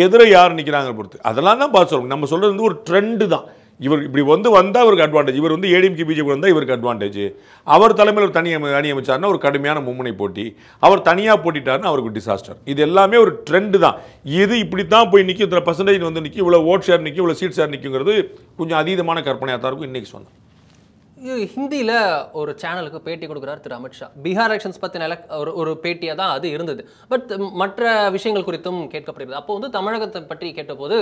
எதிர யார் நிற்கிறாங்கிற பொறுத்து, அதெல்லாம் தான் பார்த்து சொல்லணும். நம்ம சொல்கிறது வந்து ஒரு ட்ரெண்டு தான். இவர் இப்படி வந்தால் அவருக்கு அட்வான்டேஜ், இவர் வந்து ஏடிஎம்கே பிஜேபி வந்தால் இவருக்கு அட்வான்டேஜ், அவர் தலைமையில் ஒரு அணி அமைச்சார்னா ஒரு கடுமையான மும்முனை போட்டி, அவர் தனியாக போட்டிட்டாருன்னா அவருக்கு டிசாஸ்டர். இது எல்லாமே ஒரு ட்ரெண்டு தான். இது இப்படி தான் போய் நிற்கும், இத்தனை பர்சன்டேஜ் வந்து நிற்கும், இவ்வளோ ஓட் ஷேர் நிற்கும், இவ்வளோ சீட் ஷேர் நிற்குங்கிறது கொஞ்சம் அதீதமான கற்பனையாக தான் இருக்கும். இன்றைக்கி சொன்னேன். ஹிந்தியில் ஒரு சேனலுக்கு பேட்டி கொடுக்குறார் திரு அமித்ஷா. பீகார் எலெக்ஷன்ஸ் பற்றின ஒரு பேட்டியாக தான் அது இருந்தது. பட் மற்ற விஷயங்கள் குறித்தும் கேட்கப்படுகிறது. அப்போ வந்து தமிழகத்தை பற்றி கேட்டபோது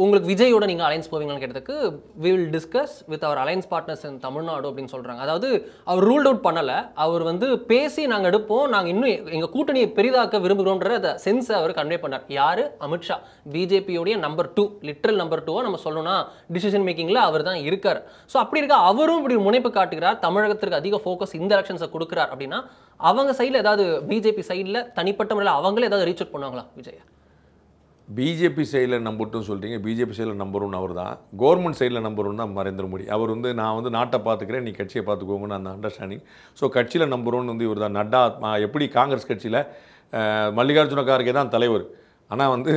உங்களுக்கு விஜயோட நீங்கள் அலைன்ஸ் போவீங்கன்னு கேட்டதுக்கு we will discuss with our alliance partners in Tamil Nadu அப்படின்னு சொல்கிறாங்க. அதாவது அவர் ரூல்ட் அவுட் பண்ணலை, அவர் வந்து பேசி நாங்கள் எடுப்போம், நாங்கள் இன்னும் எங்கள் கூட்டணியை பெரிதாக்க விரும்புகிறோன்ற சென்ஸை அவர் கன்வே பண்ணார். யார்? அமித்ஷா. பிஜேபியோடைய நம்பர் 2, லிட்ரல் நம்பர் 2 நம்ம சொல்லணும்னா டிசிஷன் மேக்கிங்கில் அவர் தான் இருக்கார். ஸோ அப்படி இருக்க அவரும் இப்படி முனைப்பு காட்டுகிறார், தமிழகத்திற்கு அதிக ஃபோக்கஸ் இந்த எலெக்ஷன்ஸை கொடுக்குறார் அப்படின்னா அவங்க சைடில் ஏதாவது பிஜேபி சைடில் தனிப்பட்ட முறையில் அவங்களே ஏதாவது ரீச் அவுட் பண்ணுவாங்களா விஜய்? பிஜேபி சைடில் நம்பர் 2 சொல்கிறீங்க, பிஜேபி சைடில் நம்பர் 1 அவர் தான். கவர்மெண்ட் சைடில் நம்பர் 1 தான் நரேந்திர மோடி. அவர் வந்து நான் வந்து நாட்டை பார்த்துக்கிறேன், நீ கட்சியை பார்த்துக்கோங்கன்னு அந்த அண்டர்ஸ்டாண்டிங். ஸோ கட்சியில் நம்பர் 1 வந்து இவர் தான். நட்டா எப்படி காங்கிரஸ் கட்சியில் மல்லிகார்ஜுன கார்கே தான் தலைவர், ஆனால் வந்து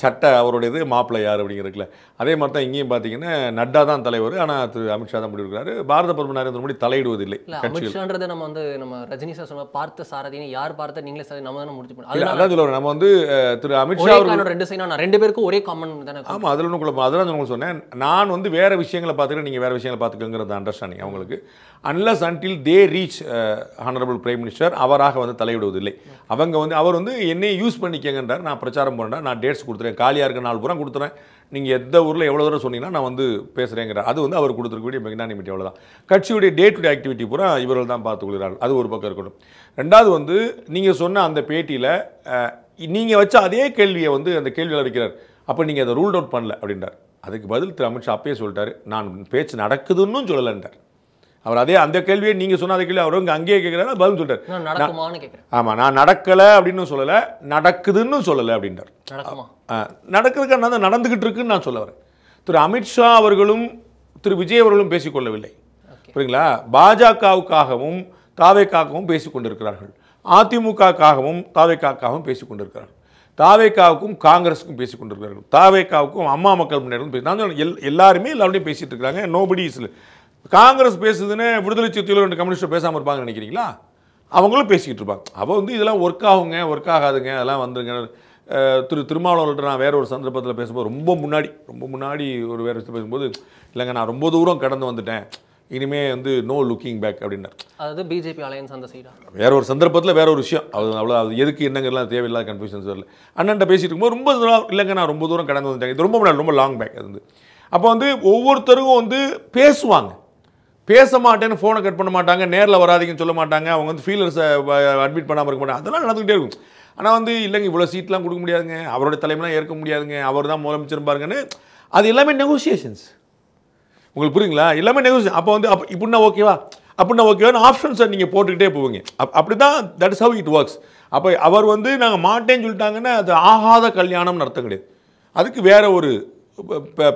சட்டை அவருடையது, மாப்பிள்ளை யார் அப்படிங்கிறதுல. அதே மாதிரி தான் இங்கேயும் பார்த்தீங்கன்னா நட்டா தான் தலைவர், ஆனால் திரு அமித்ஷா தான் முடிவெடுக்கிறாரு. பாரத பிரதமர் நரேந்திர மோடி தலையிடுவதில்லை. அமித்ஷான்றது நம்ம வந்து நம்ம ரஜினி சார் சொன்ன பார்த்த சாரதின்னு யார் பார்த்த நீங்களே சார் நம்ம தானே முடிச்சு போனோம். அதான் சொல்லுவார். நம்ம வந்து திரு அமித்ஷா 2 சைனா 2 பேருக்கும் ஒரே காமன் தானே. ஆமாம், அதில் ஒன்றும் குழப்பம். அதெல்லாம் உங்களுக்கு சொன்னேன். நான் வந்து வேறு விஷயங்களை பார்த்துக்கிறேன், நீங்கள் வேறு விஷயங்களை பார்த்துக்கங்கிறது அண்டர்ஸ்டாண்டிங் அவங்களுக்கு. Unless until they reach honourable prime minister அவராக வந்து தலையிடுவதில்லை. அவங்க வந்து அவர் வந்து என்னையை யூஸ் பண்ணிக்கங்கன்றார். நான் பிரச்சாரம் பண்ணுறேன், நான் டேட்ஸ் கொடுத்துறேன், காலியாக இருக்க 4 புறம் கொடுத்துறேன், நீங்கள் எந்த ஊரில் எவ்வளோ தூரம் சொன்னீங்கன்னா நான் வந்து பேசுகிறேங்கிறார். அது வந்து அவர் கொடுத்துருக்கக்கூடிய மெக்னானிமிட்டி அவ்வளோதான். கட்சியுடைய டே டு டே ஆக்டிவிட்டி பூரா இவர்கள் தான் பார்த்துக்கொள்கிறார்கள். அது ஒரு பக்கம் இருக்கட்டும். ரெண்டாவது வந்து நீங்கள் சொன்ன அந்த பேட்டியில் நீங்கள் வச்ச அதே கேள்வியை வந்து அந்த கேள்வியில் வைக்கிறார். அப்போ நீங்கள் அதை ரூல்ட் அவுட் பண்ணல அப்படின்றார். அதுக்கு பதில் திரு அமித்ஷா அப்பயே சொல்லிட்டாரு, நான் பேச்சு நடக்குதுன்னு சொல்லலைன்றார். அவர் அதே அந்த கேள்வியை நீங்கள் சொன்ன அதே கேள்வி அவர் இங்கே அங்கேயே கேட்குறாரு, பதில் சொல்லிட்டார். ஆமாம், நான் நடக்கலை அப்படின்னு சொல்லலை, நடக்குதுன்னு சொல்லலை அப்படின்றார். நடக்கிறதுக்கு நடந்துக்கிட்டு இருக்குன்னு நான் சொல்ல வரேன். திரு அமித்ஷா அவர்களும் திரு விஜய் அவர்களும் பேசிக்கொள்ளவில்லை, புரியுங்களா? பாஜகவுக்காகவும் தாவேக்காகவும் பேசிக்கொண்டிருக்கிறார்கள், அதிமுகவுக்காகவும் தாவேக்காகவும் பேசிக்கொண்டிருக்கிறார்கள், தாவேக்காவுக்கும் காங்கிரஸுக்கும் பேசிக்கொண்டிருக்கிறார்கள், தாவேக்காவுக்கும் அம்மா மக்கள் முன்னேற்றம் எல்லாருமே எல்லாருடையும் பேசிட்டு இருக்கிறாங்க. Nobody is. காங்கிரஸ் பேசுதுன்னு விடுதலை சிறுத்தைகள் 2 கம்யூனிஸ்ட் பேசாமல் இருப்பாங்கன்னு நினைக்கிறீங்களா? அவங்களும் பேசிக்கிட்டு இருப்பாங்க. அப்போ வந்து இதெல்லாம் ஒர்க் ஆகுங்க, ஒர்க் ஆகாதுங்க, அதெல்லாம் வந்துருங்க. திருமாவளவர்கிட்ட நான் வேற ஒரு சந்தர்ப்பத்தில் பேசும்போது ரொம்ப முன்னாடி ஒரு வேறு விஷயம் பேசும்போது, இல்லைங்க நான் ரொம்ப தூரம் கடந்து வந்துட்டேன், இனிமே வந்து நோ லுக்கிங் பேக் அப்படின்னார். அதாவது பிஜேபி அலையன்ஸ் அந்த சைடா வேற ஒரு சந்தர்ப்பத்தில் வேற ஒரு விஷயம். அது எதுக்கு என்னங்கிறலாம் தேவையில்லாத கன்ஃபியூஷன்ஸ் வரல. அண்ணன்ட்ட பேசிட்டு இருக்கும்போது ரொம்ப தூரம் இல்லைங்க நான் ரொம்ப தூரம் கடந்து வந்துட்டேன், இது ரொம்ப லாங் பேக். அது வந்து அப்போ வந்து ஒவ்வொருத்தருக்கும் வந்து பேசுவாங்க, பேச மாட்டேன்னு ஃபோனை கட் பண்ண மாட்டாங்க, நேரில் வராதிங்கன்னு சொல்ல மாட்டாங்க, அவங்க வந்து ஃபீலர்ஸை அட்மிட் பண்ணாமல் இருக்க மாட்டாங்க, அதெல்லாம் நடந்துகிட்டே இருக்கும். ஆனால் வந்து இல்லைங்க இவ்வளோ சீட்லாம் கொடுக்க முடியாதுங்க, அவருடைய தலைமைலாம் ஏற்க முடியாதுங்க, அவர் தான் முதலமைச்சர் பாருங்கன்னு, அது எல்லாமே நெகோசியேஷன்ஸ். உங்களுக்கு புரியுங்களா? எல்லாமே நெகோசியேஷன். அப்போ வந்து இப்படின்னா ஓகேவான்னு ஆப்ஷன்ஸை நீங்கள் போட்டுக்கிட்டே போவீங்க. அப்படி தான் that is how it works. அப்போ அவர் வந்து நாங்கள் மாட்டேன்னு சொல்லிட்டாங்கன்னா அது ஆகாத கல்யாணம்னு அர்த்தம் கிடையாது. அதுக்கு வேற ஒரு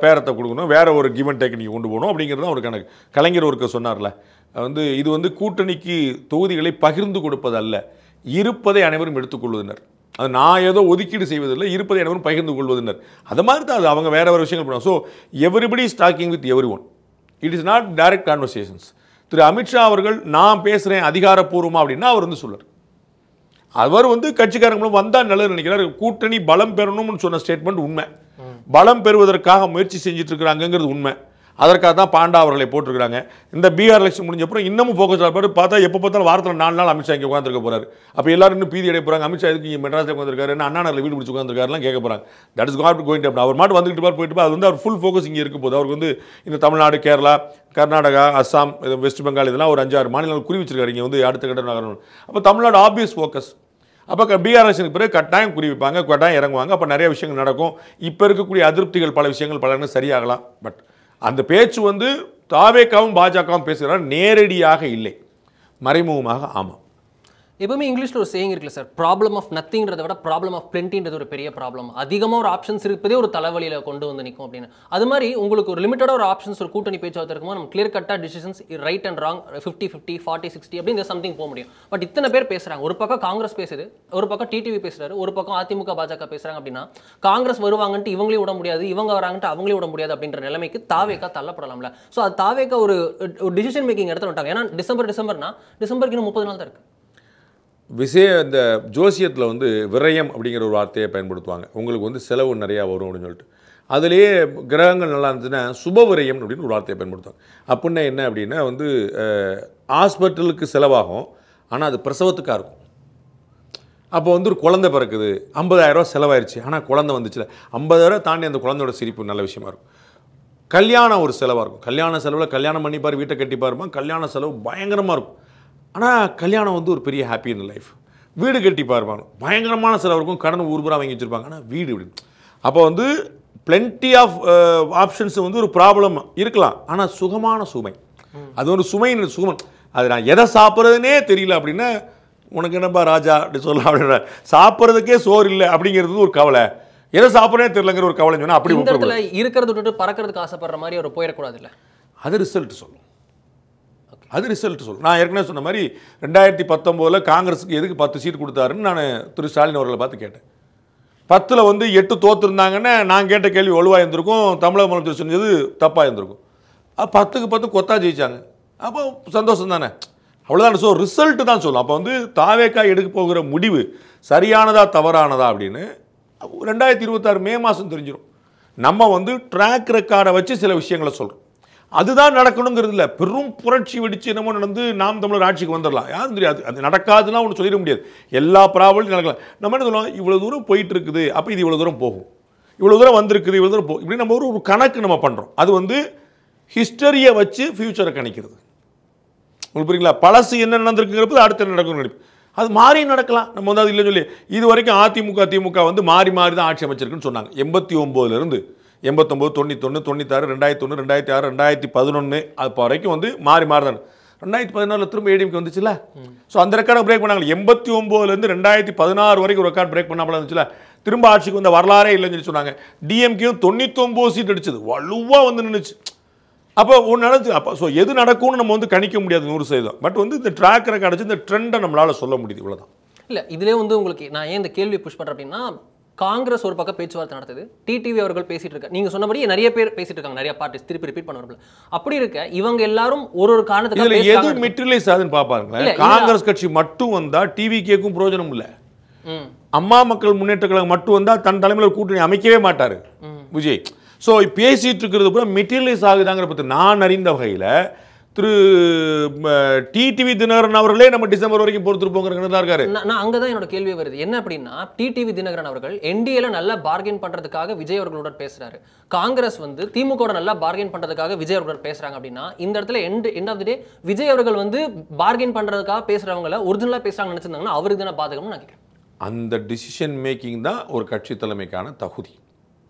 பேரத்தை கொடுக்கணும், வேற ஒரு கிவன் டெக்னிக் கொண்டு போகணும் அப்படிங்கிறது தான் ஒரு கணக்கு. கலைஞர் ஒருக்க சொன்னார்ல, வந்து இது வந்து கூட்டணிக்கு தொகுதிகளை பகிர்ந்து கொடுப்பது அல்ல, இருப்பதை அனைவரும் எடுத்துக்கொள்வதனர். அது நான் ஏதோ ஒதுக்கீடு செய்வதில்லை, இருப்பதை எனவும் பகிர்ந்து கொள்வதுனர். அது மாதிரி தான் அது அவங்க வேறு வேறு விஷயங்கள் பண்ணுவாங்க. So everybody is talking with every one. It is not direct conversations. Thiru Amit Shah அவர்கள் நான் பேசுகிறேன் அதிகாரப்பூர்வமாக அப்படின்னா அவர் வந்து சொல்லுவார். அவர் வந்து கட்சிக்காரங்களும் வந்தால் நல்லது நினைக்கிறார். கூட்டணி பலம் பெறணும்னு சொன்ன ஸ்டேட்மெண்ட் உண்மை. பலம் பெறுவதற்காக முயற்சி செஞ்சுட்டு இருக்கிறாங்கிறது உண்மை. அதற்காக தான் பாண்டா அவர்களை போட்டிருக்கிறாங்க. இந்த பீகார் எலெக்ஷன் முடிஞ்சப்பறம் இன்னமும் ஃபோக்கஸ் ஆகிப்பாரு. பார்த்தா எப்போ பார்த்தாலும் வாரத்தில் 4 நாள் அமித்ஷா இங்கே உட்காந்துருக்க போகிறார். அப்போ எல்லாரும் இன்னும் பீதி அடைய போகிறாங்க. அமித்ஷா இதுக்கு இங்கே மெட்ராஸில் உட்காந்துருக்காரு, அண்ணா நகரில் வீடு பிடிச்சி உட்காந்துருக்காருலாம் கேட்க போகிறாங்க. That is got going to. அவர் மாட்டு வந்துட்டு போயிட்டு அது வந்து அவர் ஃபுல் ஃபோக்கஸ் இங்கே இருக்க போகுது. அவருக்கு வந்து இந்த தமிழ்நாடு, கேரளா, கர்நாடகா, அஸ்ஸாம், வெஸ்ட் பெங்கால் இதெல்லாம் ஒரு 5-6 மாநிலங்கள் குறி வச்சிருக்காரு இங்கே வந்து அடுத்த கட்ட நகரம். அப்போ தமிழ்நாடு ஆப்வியஸ் ஃபோக்கஸ். அப்போ பீகார் எலெக்ஷனுக்கு பிறகு கட்டாயம் குறி வைப்பாங்க, கட்டாயம் இறங்குவாங்க. அப்போ நிறைய விஷயங்கள் நடக்கும். இப்போ இருக்கக்கூடிய அதிருப்திகள் பல விஷயங்கள் பல சரியாகலாம். பட் அந்த பேச்சு வந்து தாவேகாவும் பாஜகவும் பேசுகிறார், நேரடியாக இல்லை, மறைமுகமாக. ஆமாம், எப்பவுமே இங்கிலீஷில் ஒரு சேயிங் இருக்குல்ல சார், ப்ராப்ளம் ஆஃப் நத்திங்கிறத விட ப்ராப்ளம் ஆஃப் பிளென்டின்றது ஒரு பெரிய ப்ராப்ளம். அதிகமாக ஒரு ஆப்ஷன்ஸ் இருப்பதே ஒரு தலைவலியில் கொண்டு வந்து நிற்கும் அப்படின்னு. அது மாதிரி உங்களுக்கு ஒரு லிமிட்டடாக ஒரு ஆப்ஷன்ஸ் ஒரு கூட்டணி பேச்சுவார்த்தை இருக்கும்போது நம்ம கிளியர் கட்டாக டிசிஷன்ஸ் ரைட் அண்ட் ராங் 50-50 40-60 அப்படிங்கிற சம்திங் போக முடியும். பட் இத்தனை பேர் பேசுகிறாங்க. ஒரு பக்கம் காங்கிரஸ் பேசுது, ஒரு பக்கம் டிடிவி பேசுகிறாரு, ஒரு பக்கம் அதிமுக பாஜக பேசுகிறாங்க. அப்படின்னா காங்கிரஸ் வருவாங்கன்ட்டு இவங்களையும் விட முடியாது, இவங்க வராங்கன்ட்டு அவங்களையும் விட முடியாது அப்படின்ற நிலைமைக்கு தாவேக்கா தள்ளப்படலாம்ல. ஸோ அது தாவேக்கா ஒரு டிசிஷன் மேக்கிங் இடத்துல விட்டாங்க. ஏன்னா டிசம்பருக்கு இன்னும் 30 நாள் தான் இருக்குது. இந்த ஜோசியத்தில் வந்து விரயம் அப்படிங்கிற ஒரு வார்த்தையை பயன்படுத்துவாங்க. உங்களுக்கு வந்து செலவு நிறையா வரும் அப்படின்னு சொல்லிட்டு. அதுலேயே கிரகங்கள் நல்லா இருந்துச்சுன்னா சுப விரயம் அப்படின்னு ஒரு வார்த்தையை பயன்படுத்துவாங்க. அப்படின்னா என்ன அப்படின்னா வந்து ஹாஸ்பிட்டலுக்கு செலவாகும், ஆனால் அது பிரசவத்துக்காக இருக்கும். அப்போ வந்து ஒரு குழந்தை பிறக்குது, 50,000 ரூபா செலவாயிருச்சு, ஆனால் குழந்தை வந்துச்சுல, 50,000 தாண்டி அந்த குழந்தையோட சிரிப்பு நல்ல விஷயமா இருக்கும். கல்யாணம் ஒரு செலவாக இருக்கும். கல்யாண செலவில் கல்யாணம் பண்ணிப்பார், வீட்டை கட்டிப்பாருமா, கல்யாண செலவு பயங்கரமாக இருக்கும். ஆனால் கல்யாணம் வந்து ஒரு பெரிய ஹாப்பி இன் லைஃப். வீடு கட்டி பாருப்பாங்க, பயங்கரமான செலவு இருக்கும், கடன் ஊர்புறா வாங்கி வச்சுருப்பாங்க, ஆனால் வீடு இப்படி. அப்போ வந்து பிளென்டி ஆஃப் ஆப்ஷன்ஸ் வந்து ஒரு ப்ராப்ளம் இருக்கலாம், ஆனால் சுகமான சுமை. அது ஒரு சுமைன்னு சுகம். அது நான் எதை சாப்பிட்றதுனே தெரியல அப்படின்னா உனக்கு என்னப்பா ராஜா அப்படி சொல்லலாம். அப்படின்ற சாப்பிட்றதுக்கே சோறு இல்லை அப்படிங்கிறது ஒரு கவலை, எதை சாப்பிட்றதே தெரியலங்கிற ஒரு கவலை சொன்னால் அப்படி இருக்கிறத விட்டுட்டு பறக்கிறதுக்கு ஆசைப்படுற மாதிரி ஒரு போயிடக்கூடாது இல்லை. அது ரிசல்ட் சொல்லும். நான் ஏற்கனவே சொன்ன மாதிரி 2019 காங்கிரஸுக்கு எதுக்கு 10 சீட் கொடுத்தாருன்னு நான் திரு ஸ்டாலின் அவர்களை பார்த்து கேட்டேன். 10ல் வந்து 8 தோற்றுருந்தாங்கன்னா நான் கேட்ட கேள்வி வலுவாக இருந்திருக்கும், தமிழக முதலமைச்சர் சொன்னது தப்பாக இருந்திருக்கும். 10க்கு 10 கொத்தா ஜெயிச்சாங்க. அப்போ சந்தோஷம் தானே, அவ்வளோதான். ஸோ ரிசல்ட்டு தான் சொல்லும். அப்போ வந்து தாவேக்கா எடுக்க போகிற முடிவு சரியானதா தவறானதா அப்படின்னு 2026 மே மாதம் தெரிஞ்சிடும். நம்ம வந்து ட்ராக் ரெக்கார்டை வச்சு சில விஷயங்களை சொல்கிறோம். அதுதான் நடக்கணுங்கிறது இல்லை. பெரும் புரட்சி வெடிச்சு என்னமோ நடந்து நாம் தமிழர் ஆட்சிக்கு வந்துடலாம், யாரும் தெரியாது. அது நடக்காதுன்னா ஒன்று சொல்லிட முடியாது. எல்லா ப்ராப்ளமும் நடக்கலாம். நம்ம என்ன சொல்லுவோம், இவ்வளோ தூரம் போயிட்டு இருக்குது, அப்போ இது இவ்வளோ தூரம் போகும், இவ்வளோ தூரம் வந்திருக்குது, இவ்வளோ தூரம் போகும், இப்படி நம்ம ஒரு கணக்கு நம்ம பண்ணுறோம். அது வந்து ஹிஸ்டரியை வச்சு ஃபியூச்சரை கணிக்கிறது. உங்களுக்கு புரியுங்களா? பழசு என்ன நடந்திருக்குங்கிறப்ப அடுத்த நடக்கும் நினைப்பு. அது மாறி நடக்கலாம். நம்ம வந்து அது இல்லைன்னு சொல்லி இது வரைக்கும் திமுக வந்து மாறி தான் ஆட்சி அமைச்சிருக்குன்னு சொன்னாங்க. 89லேருந்து 89, 91, 96, 2001, 2006, 2011 அப்போ வரைக்கும் வந்து மாறி தான். 2014 திரும்ப ஏடிஎம்கே வந்துச்சுல. ஸோ அந்த ரெக்கார்டை பிரேக் பண்ணாங்க. 89லேருந்து 2016 வரைக்கும் ரெக்கார்ட் பிரேக் பண்ணாமல் இருந்துச்சுல. திரும்ப ஆட்சிக்கு வந்த வரலாறே இல்லைன்னு சொல்லி சொன்னாங்க. டிஎம்கேயும் 99 சீட் அடிச்சது, வலுவாக வந்து நின்றுச்சு. அப்போ ஒன்று நடந்துச்சு. அப்போ ஸோ எது நடக்கும்னு நம்ம வந்து கணிக்க முடியாது 100%. பட் வந்து இந்த ட்ராக் ரெக்கார்டு வச்சு இந்த ட்ரெண்டை நம்மளால் சொல்ல முடியுது, இவ்வளோதான். இல்லை, இதிலே வந்து உங்களுக்கு நான் ஏன் இந்த கேள்வி புஷ் பண்ணுறேன் அப்படின்னா, காங்கிரஸ் ஒரு பக்கம் பேச்சுவார்த்தை நடத்துது, டிடிவி அவர்கள் பேசிட்டு இருக்காங்க, நீங்க சொன்னபடி நிறைய பேர் பேசிட்டு இருக்காங்க, நிறைய பார்ட்டிஸ் திருப்பி ரிப்பீட் பண்ணுவாங்க. அப்படி இருக்க இவங்க எல்லாரும் ஒரு காரணத்துக்கு எது மெட்டீரியலைஸ் ஆகுதுன்னு பார்ப்பாங்க. காங்கிரஸ் கட்சி மட்டும் வந்தா டிவிகேக்கும் பிரயோஜனம் இல்லை. அம்மா மக்கள் முன்னேற்ற கழகம் மட்டும் வந்தா தன் தலைமையில் கூட்டணி அமைக்கவே மாட்டாரு விஜய். ஸோ பேசிட்டு இருக்கிறது கூட மெட்டீரியலைஸ் ஆகுதாங்கிற பற்றி நான் அறிந்த வகையில் திரு டிடிவி தினகரன் அவர்களே நம்ம டிசம்பர் வரைக்கும் பொறுத்திருப்போங்கிறதா இருக்காரு. நான் அங்கே தான் என்னோட கேள்வி வருது. என்ன அப்படின்னா, டிடிவி தினகரன் அவர்கள் என்டிஏல நல்லா பார்கெயின் பண்றதுக்காக விஜய் அவர்களுடன் பேசுறாரு, காங்கிரஸ் வந்து திமுக நல்லா பார்கெயின் பண்றதுக்காக விஜய் அவர்களுடன் பேசுறாங்க. அப்படின்னா இந்த இடத்துல எண்ட் ஆஃப் தி டே விஜய் அவர்கள் வந்து பார்கெயின் பண்றதுக்காக பேசுறவங்கள ஒரிஜினலா பேசுறாங்க நினைச்சிருந்தாங்கன்னா அவருக்கு தானே பாதகம்னு நான் கேட்கிறேன். அந்த டிசிஷன் மேக்கிங் தான் ஒரு கட்சி தலைமைக்கான தகுதி.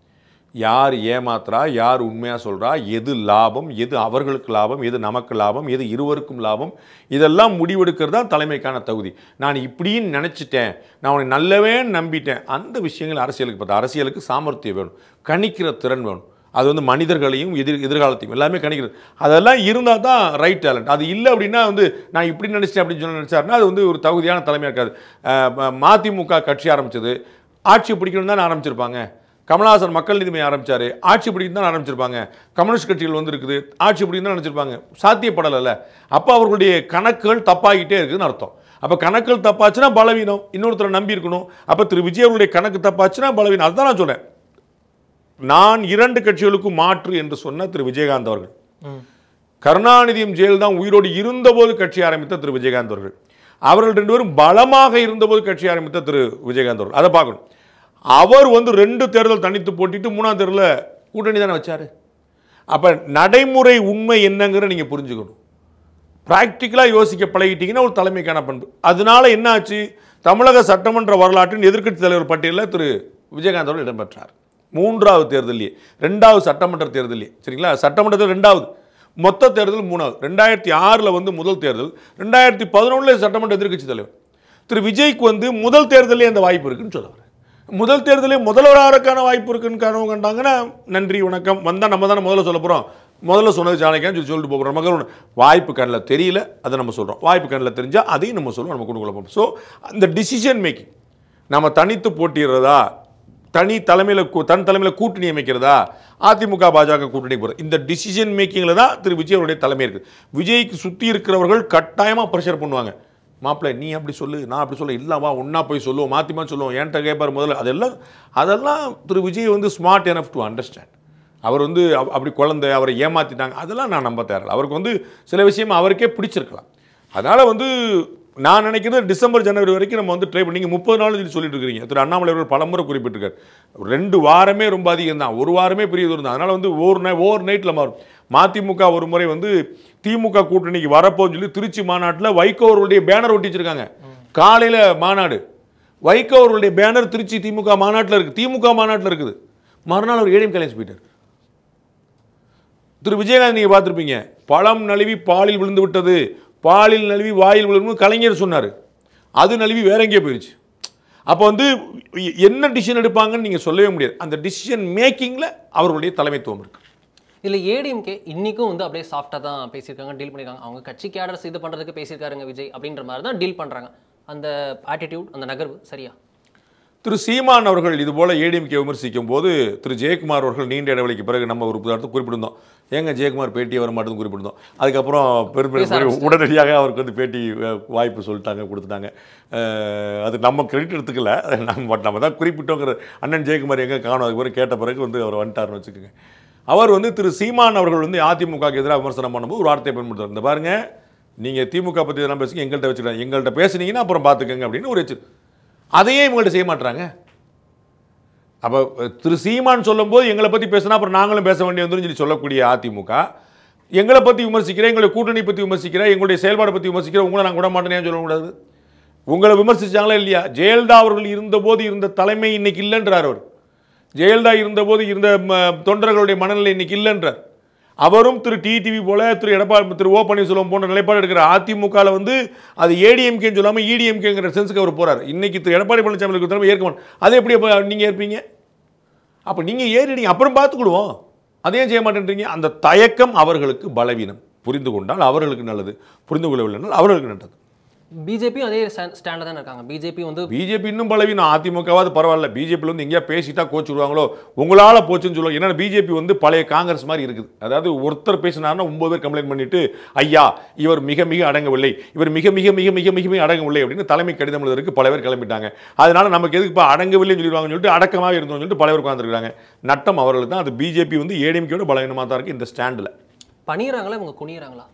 யார் ஏமாத்துறா, யார் உண்மையாக சொல்கிறா, எது லாபம், எது அவர்களுக்கு லாபம், எது நமக்கு லாபம், எது இருவருக்கும் லாபம், இதெல்லாம் முடிவெடுக்கிறது தான் தலைமைக்கான தகுதி. நான் இப்படின்னு நினச்சிட்டேன், நான் உன்னை நல்லவே நம்பிட்டேன், அந்த விஷயங்கள் அரசியலுக்கு பார்த்தா அரசியலுக்கு சாமர்த்தியம் வேணும், கணிக்கிற திறன் வேணும். அது வந்து மனிதர்களையும் எதிர்காலத்தையும் எல்லாமே கணிக்கிறது. அதெல்லாம் இருந்தால் தான் ரைட் டேலண்ட். அது இல்லை அப்படின்னா வந்து நான் இப்படி நினச்சேன் அப்படின்னு சொல்லி நினச்சாருன்னா அது வந்து ஒரு தகுதியான தலைமையாக இருக்காது. மதிமுக கட்சி ஆரம்பித்தது ஆட்சி பிடிக்கணும் தான் ஆரம்பிச்சிருப்பாங்க. கமலஹாசன் மக்கள் நீதி மையம் ஆரம்பித்தார், ஆட்சி பிடிக்கணும் தான் ஆரம்பிச்சிருப்பாங்க. கம்யூனிஸ்ட் கட்சிகள் வந்து இருக்குது, ஆட்சி பிடிக்கணும் தான் நினச்சிருப்பாங்க. சாத்தியப்படலை. அப்போ அவர்களுடைய கணக்குகள் தப்பாகிட்டே இருக்குதுன்னு அர்த்தம். அப்போ கணக்குகள் தப்பாச்சுன்னா பலவீனம், இன்னொருத்தரை நம்பி இருக்கணும். அப்போ திரு விஜய் அவருடைய கணக்கு தப்பாச்சுன்னா பலவீனம். அதுதான் நான் சொல்கிறேன். நான் 2 கட்சிகளுக்கும் மாற்று என்று சொன்ன திரு விஜயகாந்த் அவர்கள், கருணாநிதியும் ஜெயலலிதா உயிரோடு இருந்தபோது கட்சி ஆரம்பித்த திரு விஜயகாந்த் அவர்கள், அவர்கள் 2 பேரும் பலமாக இருந்தபோது கட்சி ஆரம்பித்த திரு விஜயகாந்த் அவர்கள், அதை பார்க்கணும். அவர் வந்து 2 தேர்தல் தனித்து போட்டிட்டு 3ஆம் தேர்தலில் கூட்டணி தானே வச்சார். அப்போ நடைமுறை உண்மை என்னங்கிற நீங்கள் புரிஞ்சுக்கணும். ப்ராக்டிக்கலாக யோசிக்க பழகிட்டீங்கன்னா ஒரு தலைமைக்கான பண்பு. அதனால என்ன ஆச்சு, தமிழக சட்டமன்ற வரலாற்றின் எதிர்க்கட்சி தலைவர் பட்டியலில் திரு விஜயகாந்த் அவர்கள் இடம்பெற்றார். 3வது தேர்தலிலே, 2வது சட்டமன்ற தேர்தலிலே, சரிங்களா, சட்டமன்றத்தில் 2வது, மொத்த தேர்தல் 3வது. 2006 வந்து முதல் தேர்தல், 2011 சட்டமன்ற எதிர்க்கட்சி தலைவர். திரு விஜய்க்கு வந்து முதல் தேர்தலே அந்த வாய்ப்பு இருக்குன்னு சொல்லுவார். முதல் தேர்தலே முதல்வராருக்கான வாய்ப்பு இருக்குன்னு கனவு கண்டாங்கன்னா நன்றி வணக்கம், வந்தால் நம்ம தானே முதல்ல சொல்ல போகிறோம். முதல்ல சொன்னது சாணக்கியான்னு சொல்லிட்டு போகிறோம். மக்கள் வாய்ப்பு கண்ணில் தெரியல, அதை நம்ம சொல்கிறோம். வாய்ப்பு கண்ணில் தெரிஞ்சால் அதையும் நம்ம சொல்லுவோம், நம்ம கொடுக்கல போகிறோம். ஸோ அந்த டிசிஷன் மேக்கிங், நம்ம தனித்து போட்டிடுறதா, தன் தலைமையில் கூட்டணி அமைக்கிறதா, அதிமுக பாஜக கூட்டணி போகிறது, இந்த டிசிஷன் மேக்கிங்கில் தான் திரு விஜய் அவருடைய தலைமை இருக்குது. விஜய்க்கு சுற்றி இருக்கிறவர்கள் கட்டாயமாக ப்ரெஷர் பண்ணுவாங்க. மாப்பிள்ளை நீ அப்படி சொல்லு, நான் அப்படி சொல்ல, இல்லைவா ஒன்றா போய் சொல்லுவோம், மாற்றிமா சொல்லுவோம், என்கிட்ட கேட்பார் முதல்ல. அதெல்லாம் திரு விஜய் வந்து ஸ்மார்ட் எனஃப் டு அண்டர்ஸ்டாண்ட். அவர் வந்து அப்படி குழந்தை அவரை ஏமாற்றிட்டாங்க, அதெல்லாம் நான் நம்ப தேவையில்லை. அவருக்கு வந்து சில விஷயம் அவருக்கே பிடிச்சிருக்கலாம். அதனால் வந்து நான் நினைக்கிறது டிசம்பர் ஜனவரி வரைக்கும் நம்ம வந்து ட்ரை பண்ணி, நீங்கள் 30 நாள் சொல்லிட்டு இருக்கிறீங்க. திரு அண்ணாமலை அவர்கள் பலமுறை குறிப்பிட்டிருக்காரு. 2 வாரமே ரொம்ப அதிகம் தான், 1 வாரமே பெரிய தூரம் தான். அதனால் வந்து ஓவர் நைட்டில் மாறும். மதிமுக ஒரு முறை வந்து திமுக கூட்டணிக்கு வரப்போன்னு சொல்லி திருச்சி மாநாட்டில் வைகோ அவர்களுடைய பேனர் ஒட்டி வச்சிருக்காங்க. காலையில் மாநாடு, வைகோ அவர்களுடைய பேனர் திருச்சி திமுக மாநாட்டில் இருக்குது, திமுக மாநாட்டில் இருக்குது. மறுநாள் அவர் ஏடிஎம் கலைஞர் போயிட்டார். திரு விஜயகாந்த் நீங்கள் பார்த்துருப்பீங்க, பழம் நழுவி பாலில் விழுந்து விட்டது, பாலில் நழுவி வாயில் விழுந்து கலைஞர் சொன்னார், அது நழுவி வேற எங்கேயே போயிடுச்சு. அப்போ வந்து என்ன டிசிஷன் எடுப்பாங்கன்னு நீங்கள் சொல்லவே முடியாது. அந்த டிசிஷன் மேக்கிங்கில் அவர்களுடைய தலைமைத்துவம் இருக்குது. இதில் ஏடிஎம்கே இன்றைக்கும் வந்து அப்படியே சாஃப்டாக தான் பேசியிருக்காங்க, டீல் பண்ணியிருக்காங்க. அவங்க கட்சி கேடர்ஸ் இது பண்ணுறதுக்கு பேசியிருக்காருங்க விஜய் அப்படின்ற மாதிரி தான் டீல் பண்ணுறாங்க. அந்த ஆட்டிடியூட், அந்த நகர்வு சரியா? திரு சீமான் அவர்கள் இதுபோல் ஏடிஎம்கே விமர்சிக்கும் போது திரு ஜெயக்குமார் அவர்கள் நீண்ட இடைவெளிக்கு பிறகு நம்ம ஒரு உதாரணத்தை குறிப்பிட்டிருந்தோம். ஏங்க ஜெயக்குமார் பேட்டி வர மாட்டேன்னு குறிப்பிட்டிருந்தோம். அதுக்கப்புறம் உடனடியாக அவருக்கு வந்து பேட்டி வாய்ப்பு சொல்லிட்டாங்க, கொடுத்துட்டாங்க. அது நம்ம கிரெடிட் எடுத்துக்கல, நம்ம தான் குறிப்பிட்டோங்கிற. அண்ணன் ஜெயக்குமார் எங்கே காணும், அதுக்கு பிறகு கேட்ட பிறகு வந்து அவர் வந்துட்டார்னு வச்சுக்கோங்க. அவர் வந்து திரு சீமான் அவர்கள் வந்து அதிமுகவுக்கு எதிராக விமர்சனம் பண்ணும்போது ஒரு வார்த்தையை பயன்படுத்துறாரு. இந்த பாருங்க, நீங்கள் திமுக பற்றி எதனா பேசுங்க, எங்கள்கிட்ட வச்சுக்கலாம், எங்கள்கிட்ட பேசுனீங்கன்னா அப்புறம் பார்த்துக்கங்க அப்படின்னு ஒரு வச்சு. அதையே இவங்கள்ட்ட செய்ய மாட்டுறாங்க. அப்போ திரு சீமான் சொல்லும்போது எங்களை பற்றி பேசினா அப்புறம் நாங்களும் பேச வேண்டிய வந்துன்னு சொல்லி சொல்லக்கூடிய அதிமுக, எங்களை பற்றி விமர்சிக்கிறேன், எங்களுடைய கூட்டணி பற்றி விமர்சிக்கிறேன், எங்களுடைய செயல்பாடை பற்றி விமர்சிக்கிறேன், உங்களை நான் கூட மாட்டேனேன்னு சொல்லக்கூடாது. உங்களை விமர்சிச்சாங்களா இல்லையா? ஜெயலலிதா அவர்கள் இருந்தபோது இருந்த தலைமை இன்னைக்கு இல்லைன்றார். அவர் ஜெயலலிதா இருந்தபோது இருந்த தொண்டர்களுடைய மனநிலை இன்னைக்கு இல்லைன்றார். அவரும் திரு டிடிவி போல திரு ஓ பன்னீர்செல்வம் போன்ற நிலைப்பாடு எடுக்கிற அதிமுகவில் வந்து அது ஏடிஎம்கேன்னு சொல்லாமல் இடிஎம்கேங்கிற சென்ஸுக்கு அவர் போகிறார். இன்னைக்கு திரு எடப்பாடி பழனிசாமி தலைமை ஏற்க மாட்டோம். அதை எப்படி நீங்கள் ஏற்பீங்க? அப்போ நீங்கள் ஏறிடுங்க, அப்புறம் பார்த்துக்கிடுவோம். அதையும் செய்ய மாட்டேன்றீங்க. அந்த தயக்கம் அவர்களுக்கு பலவீனம். புரிந்து கொண்டால் அவர்களுக்கு நல்லது, புரிந்து கொள்ளவில்லை அவர்களுக்கு நல்லது. பிஜேபியும் அதே ஸ்டாண்டில் தான் இருக்காங்க. பிஜேபி இன்னும் பலவீனம். அதிமுகவாது பரவாயில்ல, பிஜேபியில் வந்து எங்கேயா பேசிட்டா கோச்சு விடுவாங்களோ, உங்களால் போச்சுன்னு சொல்லுவாங்க. ஏன்னா பிஜேபி வந்து பழைய காங்கிரஸ் மாதிரி இருக்குது. அதாவது ஒருத்தர் பேசினார்னா 9 பேர் கம்ப்ளைண்ட் பண்ணிட்டு, ஐயா இவர் மிக மிக அடங்கவில்லை, இவர் மிக மிக மிக மிக மிக மிக அடங்கவில்லை அப்படின்னு தலைமை கடிதம் எழுதுறதுக்கு பல பேர் கிளம்பிட்டாங்க. அதனால நமக்கு எதுக்கு இப்போ அடங்கவில்லைன்னு சொல்லிடுவாங்கன்னு சொல்லிட்டு அடக்கமாக இருந்தோம்னு சொல்லிட்டு பல பேர் உட்காந்துருக்காங்க. நட்டம் அவர்களுக்கு தான். அது பிஜேபி வந்து ஏடிஎம்கேயோட பலவீனமாக தான் இருக்குது இந்த ஸ்டாண்டில். பணியிறாங்களா இவங்க குனியிறாங்களா?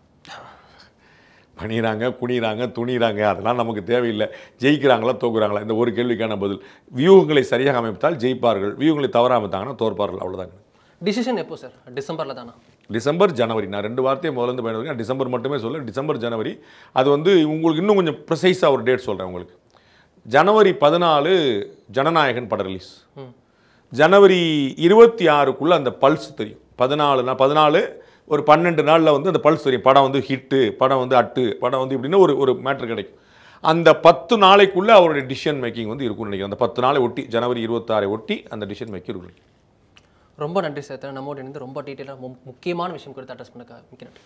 பணிகிறாங்க, குனிகிறாங்க, துணிகிறாங்க, அதெல்லாம் நமக்கு தேவையில்லை. ஜெயிக்கிறாங்களா தோக்குறாங்களா இந்த ஒரு கேள்விக்கான பதில். வியூகங்களை சரியாக அமைத்தால் ஜெயிப்பார்கள், வியூகங்களை தவறாக அமைத்தாங்கன்னா தோற்பார்கள், அவ்வளோதாங்க. டிசிஷன் எப்போ சார்? டிசம்பரில் தானா? டிசம்பர் ஜனவரி. நான் 2 வார்த்தையை முதல்ல பயன்படுத்துகிறேன். டிசம்பர் மட்டுமே சொல்ல, டிசம்பர் ஜனவரி. அது வந்து உங்களுக்கு இன்னும் கொஞ்சம் ப்ரிசைஸாக ஒரு டேட் சொல்கிறேன் உங்களுக்கு. ஜனவரி 14 ஜனநாயகன் படம் ரிலீஸ். ஜனவரி 26க்குள்ளே அந்த பல்ஸ் தெரியும். 14 ஒரு 12 நாளில் வந்து அந்த பல்ஸ் தெரியும். படம் வந்து ஹிட்டு, படம் வந்து அட்டு, படம் வந்து இப்படின்னு ஒரு மேட்ரு கிடைக்கும். அந்த 10 நாளைக்குள்ளே அவருடைய டிசிஷன் மேக்கிங் வந்து இருக்கும்னு நினைக்கிறேன். அந்த 10 நாளை ஒட்டி, ஜனவரி 26 ஒட்டி அந்த டிசிஷன் மேக்கிங் இருக்கும். ரொம்ப நன்றி சார். நம்மோடு இருந்து ரொம்ப டீட்டெயிலாக முக்கியமான விஷயம் குறித்து அட்ரஸ் பண்ண மிக்க நன்றி.